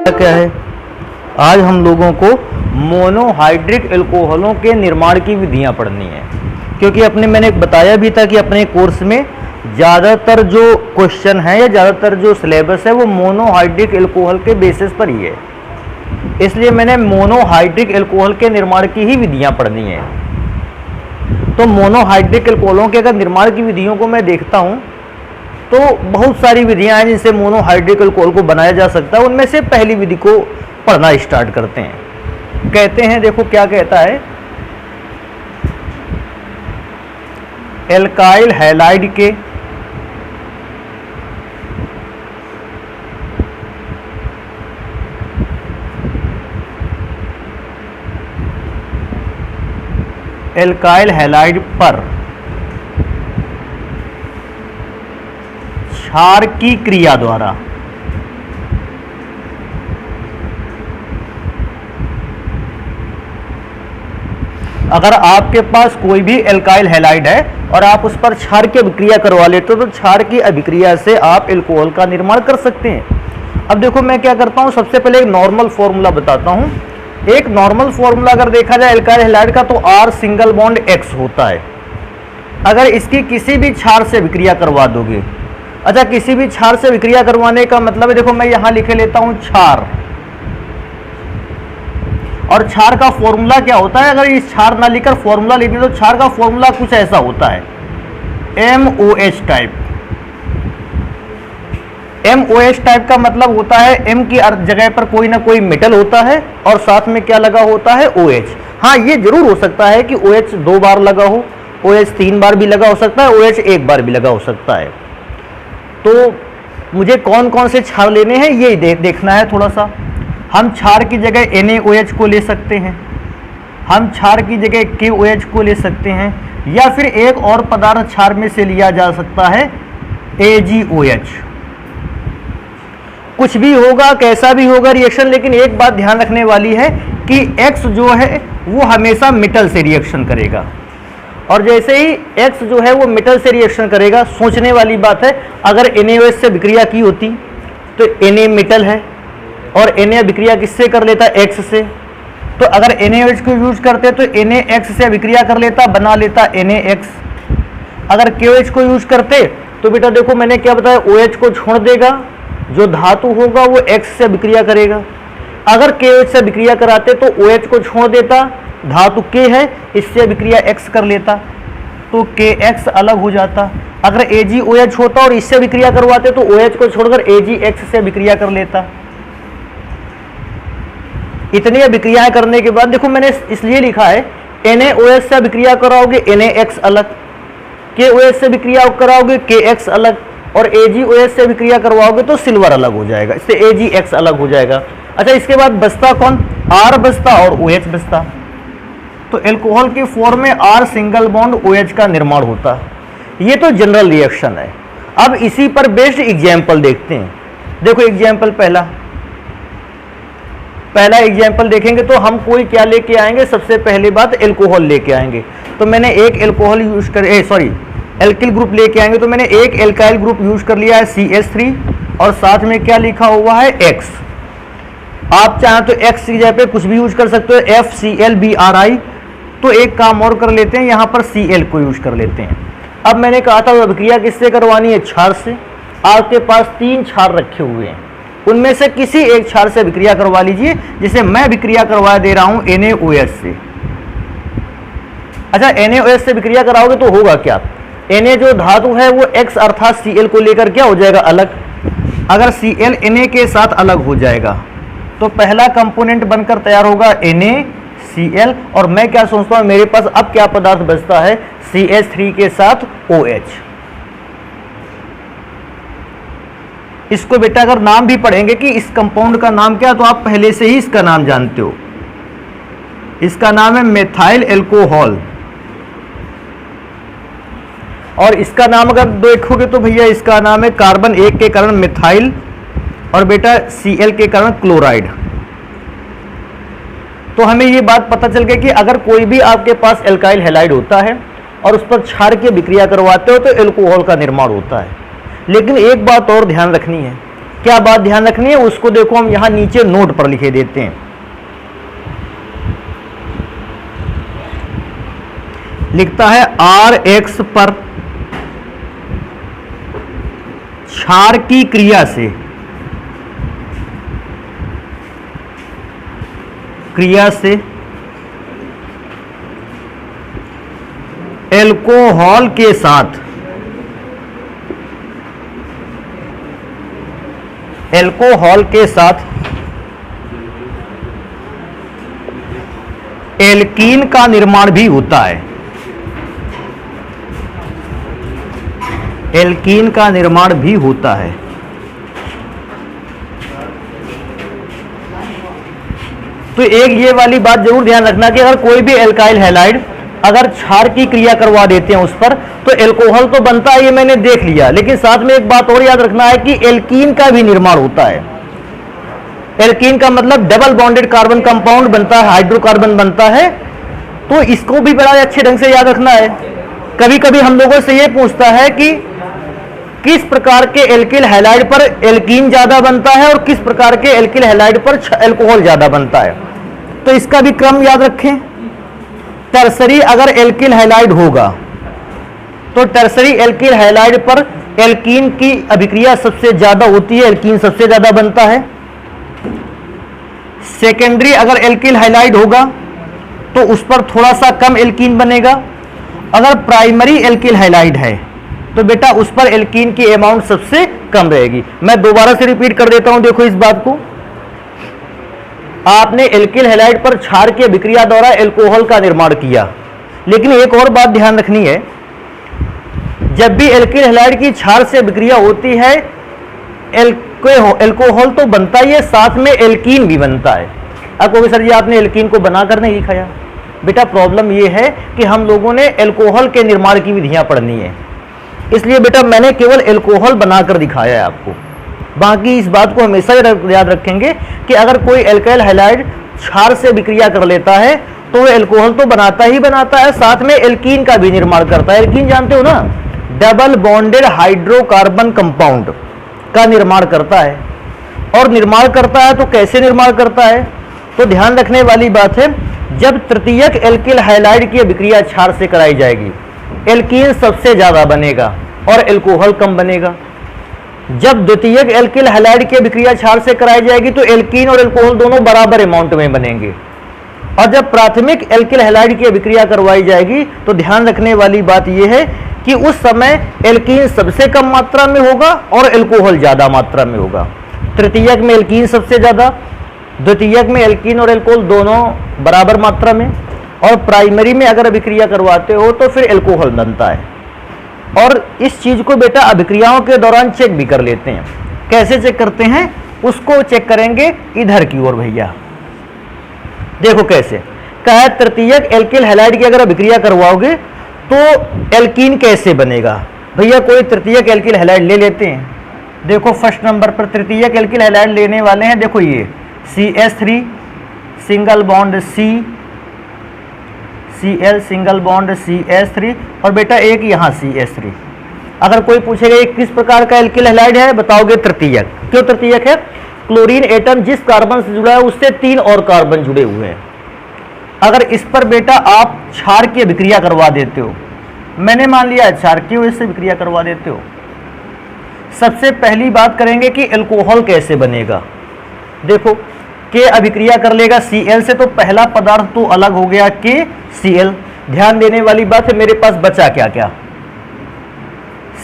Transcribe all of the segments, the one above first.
क्या है, आज हम लोगों को मोनोहाइड्रिक एल्कोहलों के निर्माण की विधियां पढ़नी है। क्योंकि मैंने बताया भी था कि अपने कोर्स में ज़्यादातर जो क्वेश्चन है या ज़्यादातर जो सिलेबस है वो मोनोहाइड्रिक एल्कोहल के बेसिस पर ही है। इसलिए मैंने मोनोहाइड्रिक एल्कोहल के निर्माण की ही विधियां पढ़नी है। तो मोनोहाइड्रिक एल्कोहलों के अगर निर्माण की विधियों को मैं देखता हूँ तो बहुत सारी विधियां हैं जिनसे मोनोहाइड्रिक एल्कोहल को बनाया जा सकता है। उनमें से पहली विधि को पढ़ना स्टार्ट करते हैं। कहते हैं, देखो क्या कहता है, एल्काइल हैलाइड के एल्काइल हैलाइड पर क्षार की क्रिया द्वारा अगर आपके पास कोई भी एल्काइल हैलाइड है और आप उस पर क्षार की अभिक्रिया करवा लेते हो तो क्षार की अभिक्रिया से आप एल्कोहल का निर्माण कर सकते हैं। अब देखो मैं क्या करता हूं, सबसे पहले एक नॉर्मल फॉर्मूला बताता हूं। एक नॉर्मल फॉर्मूला अगर देखा जाए एल्काइल हैलाइड का तो R सिंगल बॉन्ड X होता है। अगर इसकी किसी भी क्षार से अभिक्रिया करवा दोगे, अच्छा किसी भी क्षार से विक्रिया करवाने का मतलब है, देखो मैं यहां लिखे लेता हूं क्षार, और क्षार का फॉर्मूला क्या होता है, अगर इस क्षार ना लिखकर फॉर्मूला लिख तो क्षार का फॉर्मूला कुछ ऐसा होता है, MOH टाइप। MOH टाइप का मतलब होता है M की जगह पर कोई ना कोई मेटल होता है और साथ में क्या लगा होता है, OH। हाँ ये जरूर हो सकता है कि OH 2 बार लगा हो, OH 3 बार भी लगा हो सकता है, OH 1 बार भी लगा हो सकता है। तो मुझे कौन कौन से क्षार लेने हैं ये देखना है थोड़ा सा। हम क्षार की जगह NaOH को ले सकते हैं, हम क्षार की जगह KOH को ले सकते हैं, या फिर एक और पदार्थ क्षार में से लिया जा सकता है AgOH। कुछ भी होगा, कैसा भी होगा रिएक्शन, लेकिन एक बात ध्यान रखने वाली है कि X जो है वो हमेशा मेटल से रिएक्शन करेगा, और जैसे ही X जो है वो मेटल से रिएक्शन करेगा, सोचने वाली बात है, अगर NaOH से विक्रिया की होती तो Na मेटल है और Na विक्रिया किससे कर लेता, X से। तो अगर NaOH को यूज करते तो NaX से विक्रिया कर लेता, बना लेता NaX। अगर KOH को यूज करते तो बेटा देखो मैंने क्या बताया, OH को छोड़ देगा, जो धातु होगा वो X से विक्रिया करेगा। अगर KOH से विक्रिया कराते तो OH को छोड़ देता, धातु K है, इससे विक्रिया X कर लेता तो KX अलग हो जाता। अगर AgOH होता और इससे विक्रिया करवाते तो OH को छोड़कर AgX से विक्रिया कर लेता। इतनी विक्रियाएं करने के बाद देखो मैंने इसलिए लिखा है, NaOH से विक्रिया कराओगे NaX अलग, KOH से विक्रिया कराओगे KX अलग, और AgOH से विक्रिया करवाओगे तो सिल्वर अलग हो जाएगा, इससे AgX अलग हो जाएगा। अच्छा इसके बाद बचता कौन, R बचता और OH बचता। तो एल्कोहल के फॉर्म में R सिंगल बॉन्ड OH का निर्माण होता है। ये तो जनरल रिएक्शन है। अब इसी पर बेस्ड एग्जाम्पल देखते हैं। देखो एग्जाम्पल पहला एग्जाम्पल देखेंगे तो हम कोई क्या लेके आएंगे, सबसे पहली बात एल्कोहल लेके आएंगे। तो मैंने एक एल्कोहल यूज कर एल्किल ग्रुप लेके आएंगे, तो मैंने एक एल्काइल ग्रुप यूज कर लिया है CH3 और साथ में क्या लिखा हुआ है X। आप चाहें तो X की जगह पे कुछ भी यूज कर सकते हो, FClBrI। तो एक काम और कर लेते हैं, यहाँ पर Cl को यूज कर लेते हैं। अब मैंने कहा था अभिक्रिया किससे करवानी है, क्षार से। आपके पास 3 क्षार रखे हुए हैं, उनमें से किसी एक क्षार से अभिक्रिया करवा लीजिए, जिसे मैं अभिक्रिया करवा दे रहा हूं NaOH से। अच्छा NaOH से अभिक्रिया कराओगे तो होगा क्या, Na जो धातु है वो X अर्थात Cl को लेकर क्या हो जाएगा, अलग। अगर Cl Na के साथ अलग हो जाएगा तो पहला कंपोनेंट बनकर तैयार होगा NaCl, और मैं क्या सोचता हूं, मेरे पास अब क्या पदार्थ बचता है, CH3 के साथ OH। इसको बेटा अगर नाम भी पढ़ेंगे कि इस कंपाउंड का नाम क्या, तो आप पहले से ही इसका नाम जानते हो, इसका नाम है मेथाइल एल्कोहल। और इसका नाम अगर देखोगे तो भैया इसका नाम है कार्बन 1 के कारण मिथाइल और बेटा Cl के कारण क्लोराइड। तो हमें ये बात पता चल गई कि अगर कोई भी आपके पास एल्काइल हैलाइड होता है और उस पर क्षार की विक्रिया करवाते हो तो एल्कोहल का निर्माण होता है। लेकिन एक बात और ध्यान रखनी है क्या बात ध्यान रखनी है उसको देखो हम यहां नीचे नोट पर लिखे देते हैं। लिखता है Rx पर क्षार की क्रिया से एल्कोहल के साथ एल्कीन का निर्माण भी होता है। एल्कीन का निर्माण भी होता है। तो एक ये वाली बात जरूर ध्यान रखना कि अगर कोई भी एल्काइल हैलाइड अगर क्षार की क्रिया करवा देते हैं उस पर तो एल्कोहल तो बनता है, ये मैंने देख लिया, लेकिन साथ में एक बात और याद रखना है कि एल्कीन का भी निर्माण होता है। एल्कीन का मतलब डबल बॉन्डेड कार्बन कंपाउंड बनता है, हाइड्रोकार्बन बनता है। तो इसको भी बड़ा अच्छे ढंग से याद रखना है। कभी कभी हम लोगों से ये पूछता है कि किस प्रकार के एल्किल हैलाइड पर एल्कीन ज्यादा बनता है और किस प्रकार के एल्किल हैलाइड पर एल्कोहल ज्यादा बनता है। तो इसका भी क्रम याद रखें। टर्सरी अगर एल्किल हैलाइड होगा तो टर्सरी एल्किल हैलाइड पर एल्कीन की अभिक्रिया सबसे ज्यादा होती है, एल्कीन सबसे ज्यादा बनता है। सेकेंडरी अगर एल्किल हैलाइड होगा तो उस पर थोड़ा सा कम एल्कीन बनेगा। अगर प्राइमरी एल्किल हैलाइड है तो बेटा उस पर एल्कीन की अमाउंट सबसे कम रहेगी। मैं दोबारा से रिपीट कर देता हूं, देखो इस बात को। आपने एल्किल हैलाइड पर क्षार की अभिक्रिया द्वारा एल्कोहल का निर्माण किया, लेकिन एक और बात ध्यान रखनी है, जब भी एल्किल हैलाइड की क्षार से अभिक्रिया होती है एल्कोहल तो बनता ही है, साथ में एल्कीन भी बनता है। अब कहोगे सर जी आपने एल्कीन को बनाकर नहीं दिखाया। बेटा प्रॉब्लम यह है कि हम लोगों ने एल्कोहल के निर्माण की विधियां पढ़नी है, इसलिए बेटा मैंने केवल एल्कोहल बनाकर दिखाया है आपको। बाकी इस बात को हमेशा याद रखेंगे कि अगर कोई एल्काइल हैलाइड क्षार से विक्रिया कर लेता है तो वो एल्कोहल तो बनाता ही बनाता है, साथ में एल्कीन का भी निर्माण करता है। एल्कीन जानते हो ना, डबल बॉन्डेड हाइड्रोकार्बन कंपाउंड का निर्माण करता है। और निर्माण करता है तो कैसे निर्माण करता है, तो ध्यान रखने वाली बात है, जब तृतीयक एल्किल हैलाइड की अभिक्रिया क्षार से कराई जाएगी एल्कीन सबसे ज्यादा बनेगा और एल्कोहल कम बनेगा। जब द्वितीयक एल्किल हैलाइड की अभिक्रिया क्षार से कराई जाएगी तो एल्कीन और एल्कोहल दोनों बराबर अमाउंट में बनेंगे। और जब प्राथमिक एल्किल हैलाइड की अभिक्रिया करवाई जाएगी तो ध्यान रखने वाली बात यह है कि उस समय एल्कीन सबसे कम मात्रा में होगा और एल्कोहल ज्यादा मात्रा में होगा। तृतीयक में एल्कीन सबसे ज्यादा, द्वितीयक में एल्कीन और एल्कोहल दोनों बराबर मात्रा में, और प्राइमरी में अगर अभिक्रिया करवाते हो तो फिर एल्कोहल बनता है। और इस चीज को बेटा अभिक्रियाओं के दौरान चेक भी कर लेते हैं। कैसे चेक करते हैं उसको चेक करेंगे इधर की ओर भैया। देखो कैसे कहा, तृतीयक एल्किल हैलाइड की अगर अभिक्रिया करवाओगे तो एल्कीन कैसे बनेगा। भैया कोई तृतीयक एल्किल हैलाइड ले लेते हैं। देखो फर्स्ट नंबर पर तृतीयक एल्किल हैलाइड लेने वाले हैं, देखो ये CH3 single bond Cl single bond CH3 और बेटा एक यहाँ CH3। अगर कोई पूछेगा ये किस प्रकार का एल्किल हैलाइड है, बताओगे तृतीयक। क्यों तृतीयक है, क्लोरीन एटम जिस कार्बन से जुड़ा है उससे 3 और कार्बन जुड़े हुए हैं। अगर इस पर बेटा आप क्षार की अभिक्रिया करवा देते हो, मैंने मान लिया क्षार की वजह से अभिक्रिया करवा देते हो, सबसे पहली बात करेंगे कि एल्कोहल कैसे बनेगा। देखो के अभिक्रिया कर लेगा Cl से, तो पहला पदार्थ तो अलग हो गया KCl। ध्यान देने वाली बात है, मेरे पास बचा क्या क्या,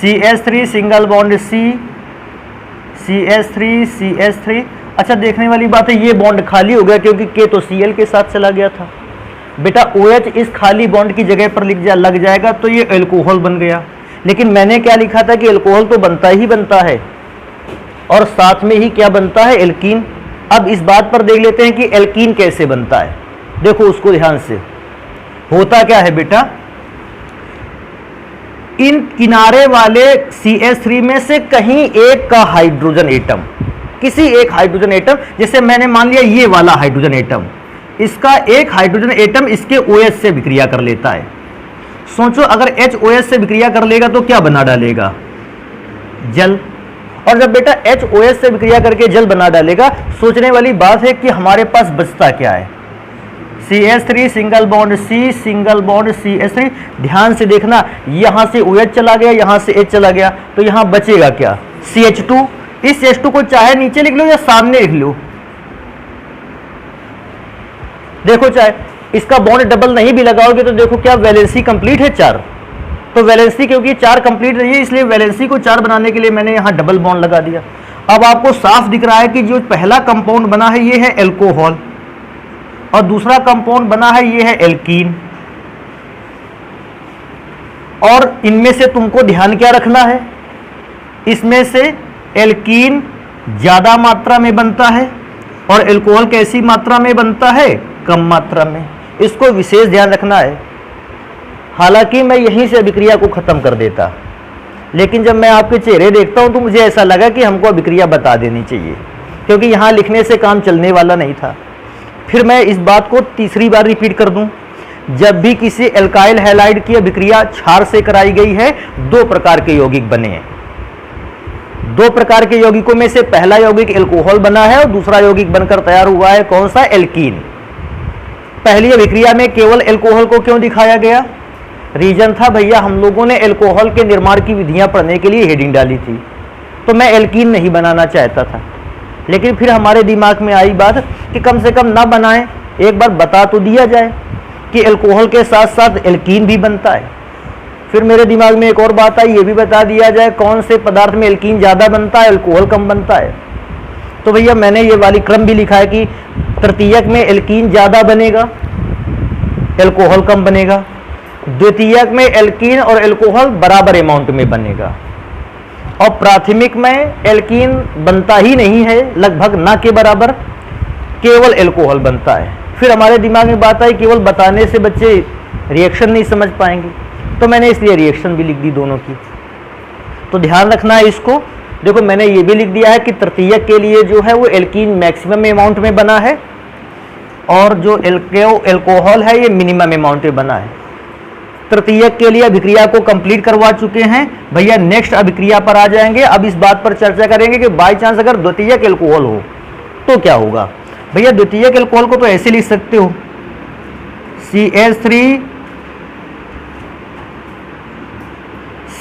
CH3 सिंगल बॉन्ड CH3। अच्छा देखने वाली बात है ये बॉन्ड खाली हो गया क्योंकि K तो Cl के साथ चला गया था। बेटा OH इस खाली बॉन्ड की जगह पर लग जाएगा तो ये एल्कोहल बन गया। लेकिन मैंने क्या लिखा था कि एल्कोहल तो बनता ही बनता है और साथ में ही क्या बनता है, एल्कीन। अब इस बात पर देख लेते हैं कि एल्कीन कैसे बनता है। देखो उसको ध्यान से, होता क्या है बेटा, इन किनारे वाले CH3 में से कहीं एक का हाइड्रोजन एटम, किसी एक हाइड्रोजन एटम, जैसे मैंने मान लिया ये वाला हाइड्रोजन एटम, इसका एक हाइड्रोजन एटम इसके OH से विक्रिया कर लेता है। सोचो अगर HOH से विक्रिया कर लेगा तो क्या बना डालेगा, जल। और जब बेटा HOH से अभिक्रिया करके जल बना डालेगा, सोचने वाली बात है कि हमारे पास बचता क्या है, CH3 single bond C single bond CH3। ध्यान से देखना, यहां से OH चला गया, यहां से H चला गया, तो यहां बचेगा क्या, CH2। इस H2 को चाहे नीचे लिख लो या सामने लिख लो, देखो चाहे इसका बॉन्ड डबल नहीं भी लगाओगे तो देखो क्या वैलेंसी कंप्लीट है 4, तो वैलेंसी क्योंकि 4 कंप्लीट रही है इसलिए वैलेंसी को 4 बनाने के लिए मैंने यहां डबल बॉन्ड लगा दिया। अब आपको साफ दिख रहा है कि जो पहला कंपाउंड बना है ये है एल्कोहल और दूसरा कंपाउंड बना है ये है एल्कीन। और इनमें से तुमको ध्यान क्या रखना है, इसमें से एल्कीन ज्यादा मात्रा में बनता है और एल्कोहल कैसी मात्रा में बनता है, कम मात्रा में। इसको विशेष ध्यान रखना है। हालांकि मैं यहीं से अभिक्रिया को खत्म कर देता, लेकिन जब मैं आपके चेहरे देखता हूं तो मुझे ऐसा लगा कि हमको अभिक्रिया बता देनी चाहिए, क्योंकि यहां लिखने से काम चलने वाला नहीं था। फिर मैं इस बात को तीसरी बार रिपीट कर दूं, जब भी किसी एल्काइल हैलाइड की अभिक्रिया क्षार से कराई गई है, 2 प्रकार के यौगिक बने हैं। 2 प्रकार के यौगिकों में से पहला यौगिक एल्कोहल बना है और दूसरा यौगिक बनकर तैयार हुआ है कौन सा, एल्कीन। पहली अभिक्रिया में केवल एल्कोहल को क्यों दिखाया गया, रीजन था भैया हम लोगों ने एल्कोहल के निर्माण की विधियां पढ़ने के लिए हेडिंग डाली थी, तो मैं एल्कीन नहीं बनाना चाहता था। लेकिन फिर हमारे दिमाग में आई बात कि कम से कम ना बनाएं, एक बार बता तो दिया जाए कि एल्कोहल के साथ साथ एल्कीन भी बनता है। फिर मेरे दिमाग में एक और बात आई, ये भी बता दिया जाए कौन से पदार्थ में एल्कीन ज़्यादा बनता है, एल्कोहल कम बनता है। तो भैया मैंने ये वाली क्रम भी लिखा है कि तृतीयक में एल्कीन ज़्यादा बनेगा, एल्कोहल कम बनेगा। द्वितीयक में एल्कीन और एल्कोहल बराबर अमाउंट में बनेगा और प्राथमिक में एल्कीन बनता ही नहीं है, लगभग ना के बराबर, केवल एल्कोहल बनता है। फिर हमारे दिमाग में बात आई केवल बताने से बच्चे रिएक्शन नहीं समझ पाएंगे, तो मैंने इसलिए रिएक्शन भी लिख दी दोनों की। तो ध्यान रखना है इसको। देखो मैंने ये भी लिख दिया है कि तृतीयक के लिए जो है वो एल्कीन मैक्सिमम अमाउंट में बना है और जो एल्कोहल है ये मिनिमम अमाउंट में बना है। तृतीयक के लिए अभिक्रिया को कंप्लीट करवा चुके हैं भैया, नेक्स्ट अभिक्रिया पर आ जाएंगे। अब इस बात पर चर्चा करेंगे कि बाई चांस अगर द्वितीयक एल्कोहल हो तो क्या होगा। भैया द्वितीयक एल्कोहल को तो ऐसे लिख सकते हो, CH3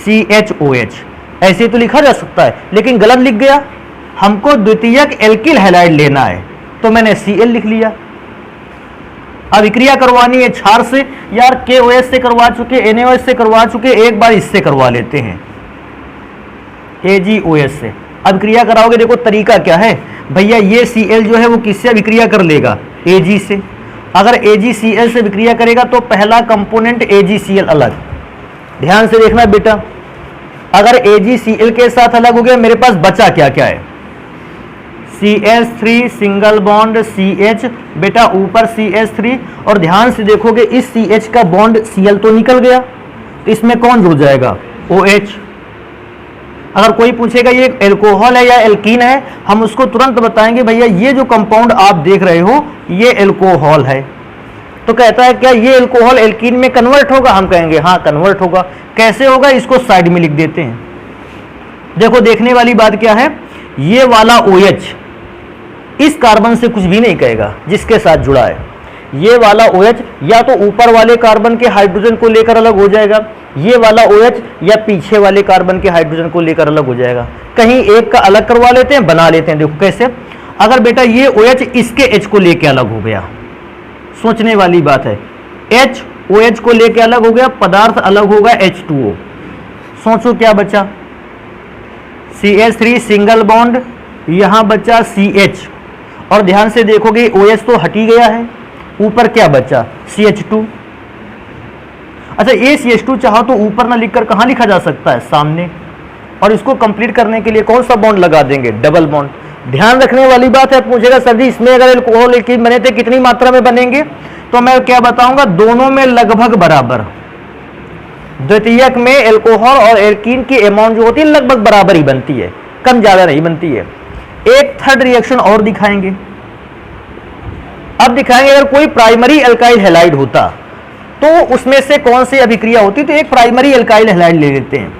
CHOH, ऐसे तो लिखा जा सकता है, लेकिन गलत लिख गया। हमको द्वितीयक एल्किल हैलाइड लेना है तो मैंने Cl लिख लिया। अभिक्रिया करवानी है क्षार से, यार KOH से करवा चुके, NaOH से करवा चुके, एक बार इससे करवा लेते हैं AgOH से। अभिक्रिया कराओगे, देखो तरीका क्या है भैया, ये Cl जो है वो किससे अभिक्रिया कर लेगा, Ag से। अगर AgCl से अभिक्रिया करेगा तो पहला कंपोनेंट AgCl अलग, ध्यान से देखना बेटा। अगर AgCl के साथ अलग हो गया, मेरे पास बचा क्या क्या है, CH3 सिंगल बॉन्ड CH, बेटा ऊपर CH3, और ध्यान से देखोगे इस CH का बॉन्ड Cl तो निकल गया, तो इसमें कौन जुड़ जाएगा, OH। अगर कोई पूछेगा ये एल्कोहल है या एल्कीन है, हम उसको तुरंत बताएंगे भैया ये जो कंपाउंड आप देख रहे हो ये एल्कोहल है। तो कहता है क्या ये एल्कोहल एल्कीन में कन्वर्ट होगा, हम कहेंगे हाँ कन्वर्ट होगा। कैसे होगा, इसको साइड में लिख देते हैं। देखो देखने वाली बात क्या है, ये वाला OH इस कार्बन से कुछ भी नहीं कहेगा जिसके साथ जुड़ा है। ये वाला OH या तो ऊपर वाले कार्बन के हाइड्रोजन को लेकर अलग हो जाएगा, ये वाला OH या पीछे वाले कार्बन के हाइड्रोजन को लेकर अलग हो जाएगा। कहीं एक का अलग करवा लेते हैं, बना लेते हैं। देखो कैसे, अगर बेटा ये OH इसके H को लेकर अलग हो गया, सोचने वाली बात है, H OH को लेकर अलग हो गया, पदार्थ अलग होगा H2O। सोचो क्या बचा, CH3 सिंगल बॉन्ड, यहां बचा CH, और ध्यान से देखोगे OH तो हट ही गया है, ऊपर क्या बचा CH2। अच्छा ये CH2 चाहो तो ऊपर ना लिखकर कहां लिखा जा सकता है, सामने। और इसको कंप्लीट करने के लिए कौन सा बॉन्ड लगा देंगे, डबल बॉन्ड। ध्यान रखने वाली बात है, पूछेगा सर जी इसमें अगर एल्कोहल एल्कीन बने थे कितनी मात्रा में बनेंगे, तो मैं क्या बताऊंगा, दोनों में लगभग बराबर। द्वितीयक में एल्कोहल और एल्कीन की अमाउंट जो होती है लगभग बराबर ही बनती है, कम ज्यादा नहीं बनती है। एक थर्ड रिएक्शन और दिखाएंगे। अब दिखाएंगे अगर कोई प्राइमरी एल्काइल हैलाइड होता तो उसमें से कौन सी अभिक्रिया होती, तो एक प्राइमरी एल्काइल हैलाइड ले लेते हैं।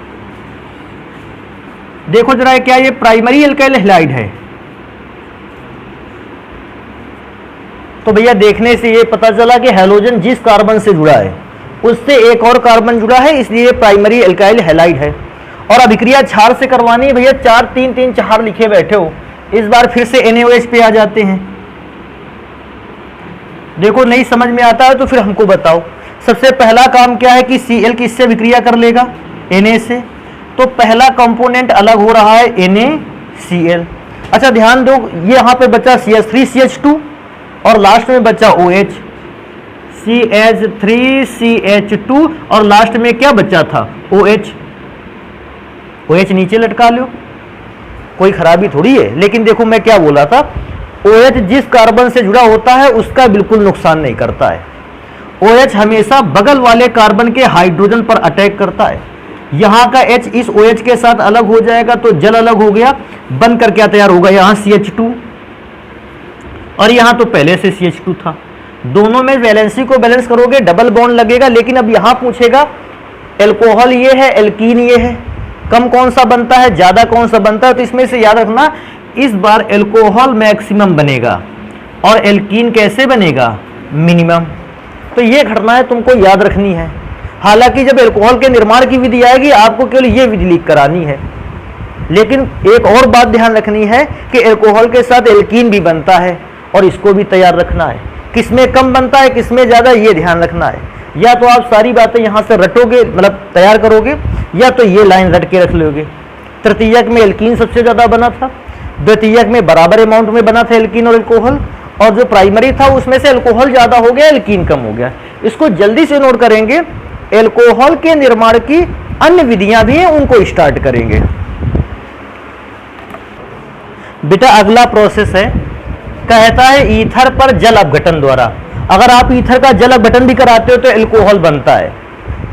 देखो जरा क्या ये प्राइमरी एल्काइल हैलाइड है, तो भैया देखने से ये पता चला कि हैलोजन जिस कार्बन से जुड़ा है उससे एक और कार्बन जुड़ा है, इसलिए ये प्राइमरी एल्काइल हैलाइड है। और अभिक्रिया क्षार से करवानी है भैया, 4 3 3 4 लिखे बैठे हो, इस बार फिर से NaOH पे आ जाते हैं। देखो नहीं समझ में आता है तो फिर हमको बताओ। सबसे पहला काम क्या है कि Cl किससे अभिक्रिया कर लेगा, Na से, तो पहला कंपोनेंट अलग हो रहा है NaCl। अच्छा ध्यान दो, ये यहाँ पे बचा CH3CH2 और लास्ट में बचा OH, CH3CH2 और लास्ट में क्या बचा था, OH। OH नीचे लटका लो, कोई खराबी थोड़ी है। लेकिन देखो मैं क्या बोला था, OH जिस कार्बन से जुड़ा होता है उसका बिल्कुल नुकसान नहीं करता है। OH हमेशा बगल वाले कार्बन के हाइड्रोजन पर अटैक करता है। यहाँ का H इस OH के साथ अलग हो जाएगा तो जल अलग हो गया, बनकर क्या तैयार होगा, यहाँ CH2 और यहाँ तो पहले से CH2 था। दोनों में वैलेंसी को बैलेंस करोगे डबल बॉन्ड लगेगा। लेकिन अब यहाँ पूछेगा एल्कोहल ये है, एल्कीन ये है, कम कौन सा बनता है, ज्यादा कौन सा बनता है। तो इसमें से याद रखना इस बार एल्कोहल मैक्सिमम बनेगा और एल्कीन कैसे बनेगा, मिनिमम। तो ये घटनाएं तुमको याद रखनी है। हालांकि जब एल्कोहल के निर्माण की विधि आएगी आपको केवल ये विधि लीक करानी है। लेकिन एक और बात ध्यान रखनी है कि एल्कोहल के साथ एल्कीन भी बनता है और इसको भी तैयार रखना है। किसमें कम बनता है किसमें ज़्यादा, ये ध्यान रखना है। या तो आप सारी बातें यहाँ से रटोगे, मतलब तैयार करोगे, या तो ये लाइन रट के रख लोगे। तृतीयक में एल्कीन सबसे ज़्यादा बना था, द्वितीयक में बराबर अमाउंट में बना था एल्कीन और एल्कोहल, और जो प्राइमरी था उसमें से एल्कोहल ज़्यादा हो गया, एल्कीन कम हो गया। इसको जल्दी से नोट करेंगे। एल्कोहल के निर्माण की अन्य विधियां भी हैं, उनको स्टार्ट करेंगे। बेटा अगला प्रोसेस है, कहता है ईथर पर जल अपघटन द्वारा। अगर आप ईथर का जल अपघटन भी कराते हो तो एल्कोहल बनता है।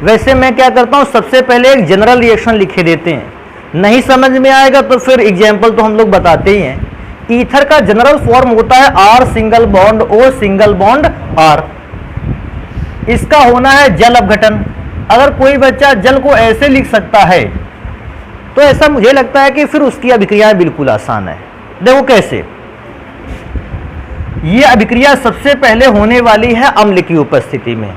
वैसे मैं क्या करता हूं, सबसे पहले एक जनरल रिएक्शन लिखे देते हैं, नहीं समझ में आएगा तो फिर एग्जाम्पल तो हम लोग बताते ही हैं। ईथर का जनरल फॉर्म होता है R single bond O single bond R। इसका होना है जल अपघटन। अगर कोई बच्चा जल को ऐसे लिख सकता है तो ऐसा मुझे लगता है कि फिर उसकी अभिक्रिया बिल्कुल आसान है। देखो कैसे, ये अभिक्रिया सबसे पहले होने वाली है अम्ल की उपस्थिति में।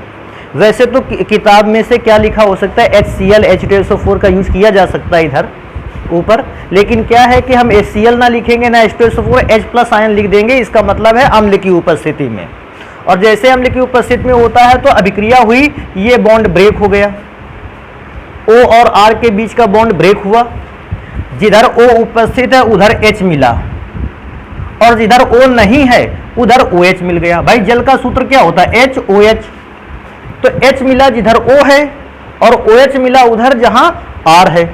वैसे तो किताब में से क्या लिखा हो सकता है, HCl H2SO4 का यूज किया जा सकता है इधर ऊपर, लेकिन क्या है कि हम HCl ना लिखेंगे ना H2SO4, H+ आयन लिख देंगे। इसका मतलब है अम्ल की उपस्थिति में। और जैसे अम्ल की उपस्थिति में होता है तो अभिक्रिया हुई, ये बॉन्ड ब्रेक हो गया, O और R के बीच का बॉन्ड ब्रेक हुआ। जिधर O उपस्थित है उधर H मिला और जिधर O नहीं है उधर OH मिल गया। भाई जल का सूत्र क्या होता है, HOH। तो H मिला जिधर O है और OH मिला उधर जहां R है।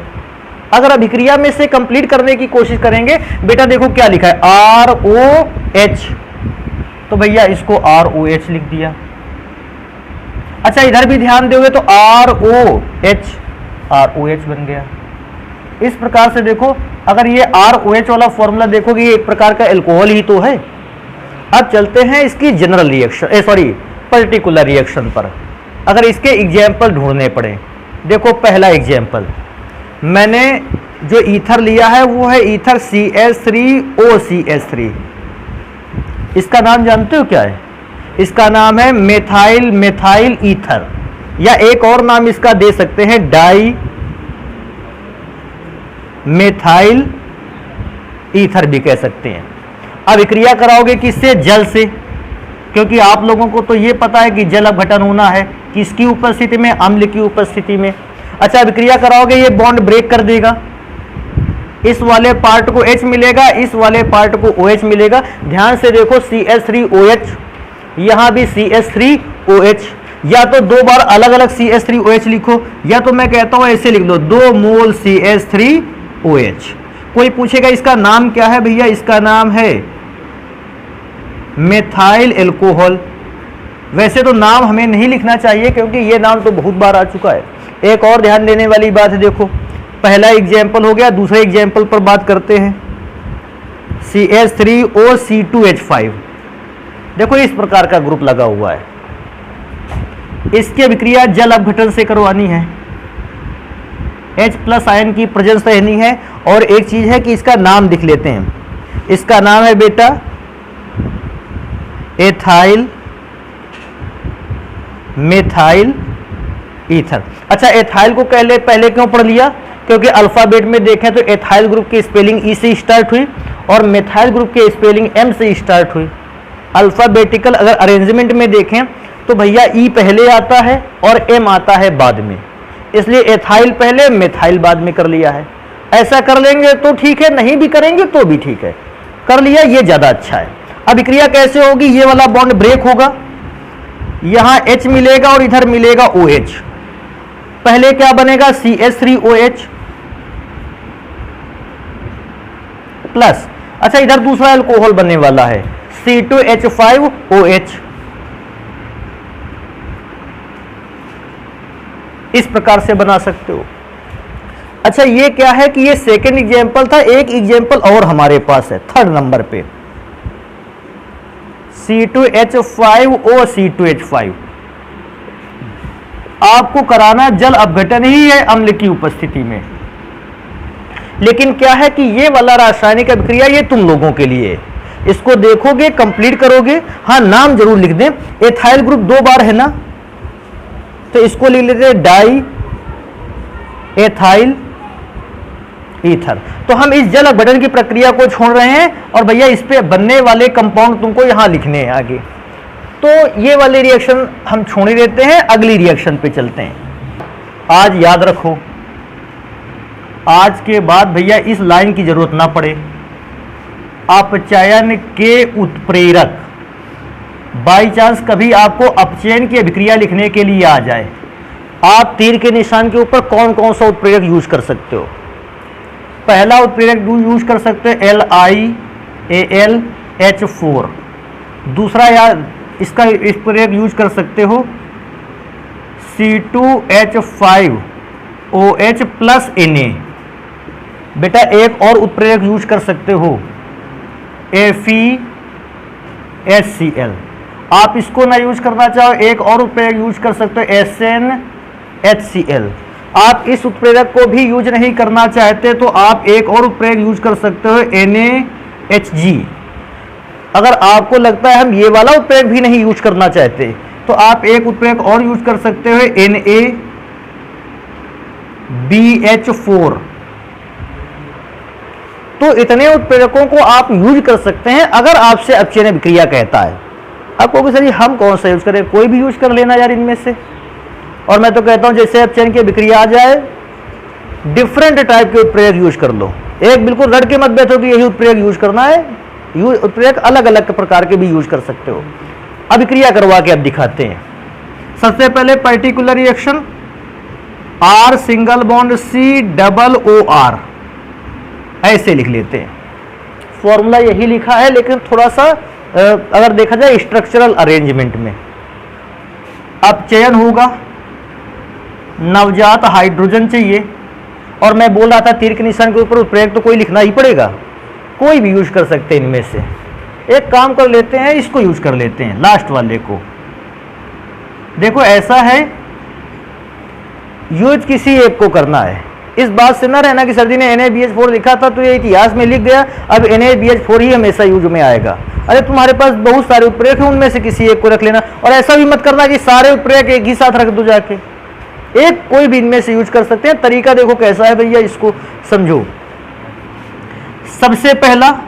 अगर अभिक्रिया में से कंप्लीट करने की कोशिश करेंगे, बेटा देखो क्या लिखा है, ROH, तो भैया इसको ROH लिख दिया। अच्छा इधर भी ध्यान दोगे तो ROH बन गया। इस प्रकार से देखो, अगर ये ROH वाला फॉर्मूला देखोगे ये एक प्रकार का एल्कोहल ही तो है। अब चलते हैं इसकी जनरल रिएक्शन, पर्टिकुलर रिएक्शन पर। अगर इसके एग्जाम्पल ढूंढने पड़े, देखो पहला एग्जाम्पल मैंने जो ईथर लिया है वो है ईथर CH3OCH3। इसका नाम जानते हो क्या है, इसका नाम है मेथाइल ईथर, या एक और नाम इसका दे सकते हैं डाई मेथाइल ईथर भी कह सकते हैं। अभिक्रिया कराओगे किससे, जल से, क्योंकि आप लोगों को तो ये पता है कि जल अपघटन होना है किसकी उपस्थिति में, अम्ल की उपस्थिति में। अच्छा अभिक्रिया कराओगे ये बॉन्ड ब्रेक कर देगा, इस वाले पार्ट को H मिलेगा, इस वाले पार्ट को OH मिलेगा। ध्यान से देखो CH3OH, यहां भी CH3OH, या तो दो बार अलग अलग CH3OH लिखो, या तो मैं कहता हूं ऐसे लिख लो 2 मोल CH3OH। कोई पूछेगा इसका नाम क्या है, भैया इसका नाम है मेथाइल एल्कोहल। वैसे तो नाम हमें नहीं लिखना चाहिए क्योंकि ये नाम तो बहुत बार आ चुका है। एक और ध्यान देने वाली बात है, देखो पहला एग्जाम्पल हो गया, दूसरे एग्जाम्पल पर बात करते हैं। CH3OC2H5, देखो इस प्रकार का ग्रुप लगा हुआ है। इसकी अभिक्रिया जल अपघटन से करवानी है। H प्लस आयन की प्रेजेंस रहनी है। और एक चीज है कि इसका नाम लिख लेते हैं, इसका नाम है बेटा एथाइल मेथाइल ईथर। अच्छा, एथाइल को पहले क्यों पढ़ लिया? क्योंकि अल्फाबेट में देखें तो एथाइल ग्रुप की स्पेलिंग ई से स्टार्ट हुई और मेथाइल ग्रुप की स्पेलिंग एम से स्टार्ट हुई। अल्फाबेटिकल अगर अरेंजमेंट में देखें तो भैया ई पहले आता है और एम आता है बाद में, इसलिए एथाइल पहले मेथाइल बाद में कर लिया है। ऐसा कर लेंगे तो ठीक है, नहीं भी करेंगे तो भी ठीक है, कर लिया ये ज्यादा अच्छा है। अभिक्रिया कैसे होगी? ये वाला बॉन्ड ब्रेक होगा, यहां H मिलेगा और इधर मिलेगा OH। पहले क्या बनेगा? CH3OH प्लस, अच्छा इधर दूसरा अल्कोहल बनने वाला है C2H5OH। इस प्रकार से बना सकते हो। अच्छा, ये क्या है कि ये सेकंड एग्जांपल था, एक एग्जांपल और हमारे पास है थर्ड नंबर पे, C2H5O C2H5। आपको कराना जल अपघटन ही है अम्ल की उपस्थिति में, लेकिन क्या है कि ये वाला रासायनिक अभिक्रिया ये तुम लोगों के लिए है, इसको देखोगे कंप्लीट करोगे। हाँ, नाम जरूर लिख दें। एथाइल ग्रुप 2 बार है ना, तो इसको लिख लेते हैं डाई एथाइल ईथर। तो हम इस जल अपघटन की प्रक्रिया को छोड़ रहे हैं और भैया इस पे बनने वाले कंपाउंड तुमको यहां लिखने हैं आगे। तो ये वाले रिएक्शन हम छोड़ ही देते हैं, अगली रिएक्शन पे चलते हैं। आज याद रखो, आज के बाद भैया इस लाइन की जरूरत ना पड़े। अपचयन के उत्प्रेरक, बाई चांस कभी आपको अपचयन की अभिक्रिया लिखने के लिए आ जाए, आप तीर के निशान के ऊपर कौन कौन सा उत्प्रेरक यूज कर सकते हो? पहला उत्प्रेरक यूज कर सकते हो LiAlH4। दूसरा यार इसका उत्प्रेरक यूज कर सकते हो C2H5OH प्लस Na। बेटा एक और उत्प्रेरक यूज कर सकते हो FeHCl। आप इसको ना यूज करना चाहो, एक और उत्प्रेरक यूज कर सकते हो SnHCl। आप इस उत्प्रेरक को भी यूज नहीं करना चाहते तो आप एक और उत्प्रेरक यूज कर सकते हो NaHG। अगर आपको लगता है हम ये वाला उत्प्रेरक भी नहीं यूज करना चाहते तो आप एक उत्प्रेरक और यूज कर सकते हो NaBH4। तो इतने उत्प्रेरकों को आप यूज कर सकते हैं अगर आपसे अपचयन अभिक्रिया कहता है। आप कहोगे सर हम कौन सा यूज करें? कोई भी यूज कर लेना यार इनमें से। और मैं तो कहता हूं जैसे अपचयन की अभिक्रिया आ जाए डिफरेंट टाइप के उत्प्रेरक यूज कर लो। एक बिल्कुल रट के मत बैठो कि यही उत्प्रेरक यूज करना है, उत्प्रेरक अलग अलग प्रकार के भी यूज कर सकते हो। अभिक्रिया करवा के अब दिखाते हैं। सबसे पहले particular reaction R single bond C double OR, ऐसे लिख लेते हैं। फॉर्मूला यही लिखा है लेकिन थोड़ा सा अगर देखा जाए स्ट्रक्चरल अरेंजमेंट में, अपचयन होगा, नवजात हाइड्रोजन चाहिए, और मैं बोल रहा था तीर के निशान के ऊपर उत्प्रेरक तो कोई लिखना ही पड़ेगा, कोई भी यूज कर सकते हैं इनमें से। एक काम कर लेते हैं, इसको यूज कर लेते हैं लास्ट वाले को। देखो ऐसा है, यूज किसी एक को करना है। इस बात से ना रहना कि सर जी ने NaBH4 लिखा था तो ये इतिहास में लिख गया, अब NaBH4 ही हमेशा यूज में आएगा। अरे तुम्हारे पास बहुत सारे उत्प्रेरक हैं, उनमें से किसी एक को रख लेना। और ऐसा भी मत करना कि सारे उत्प्रेरक एक ही साथ रख दो जाके, एक कोई भी इनमें से यूज कर सकते हैं। तरीका देखो कैसा है भैया, इसको समझो। सबसे पहला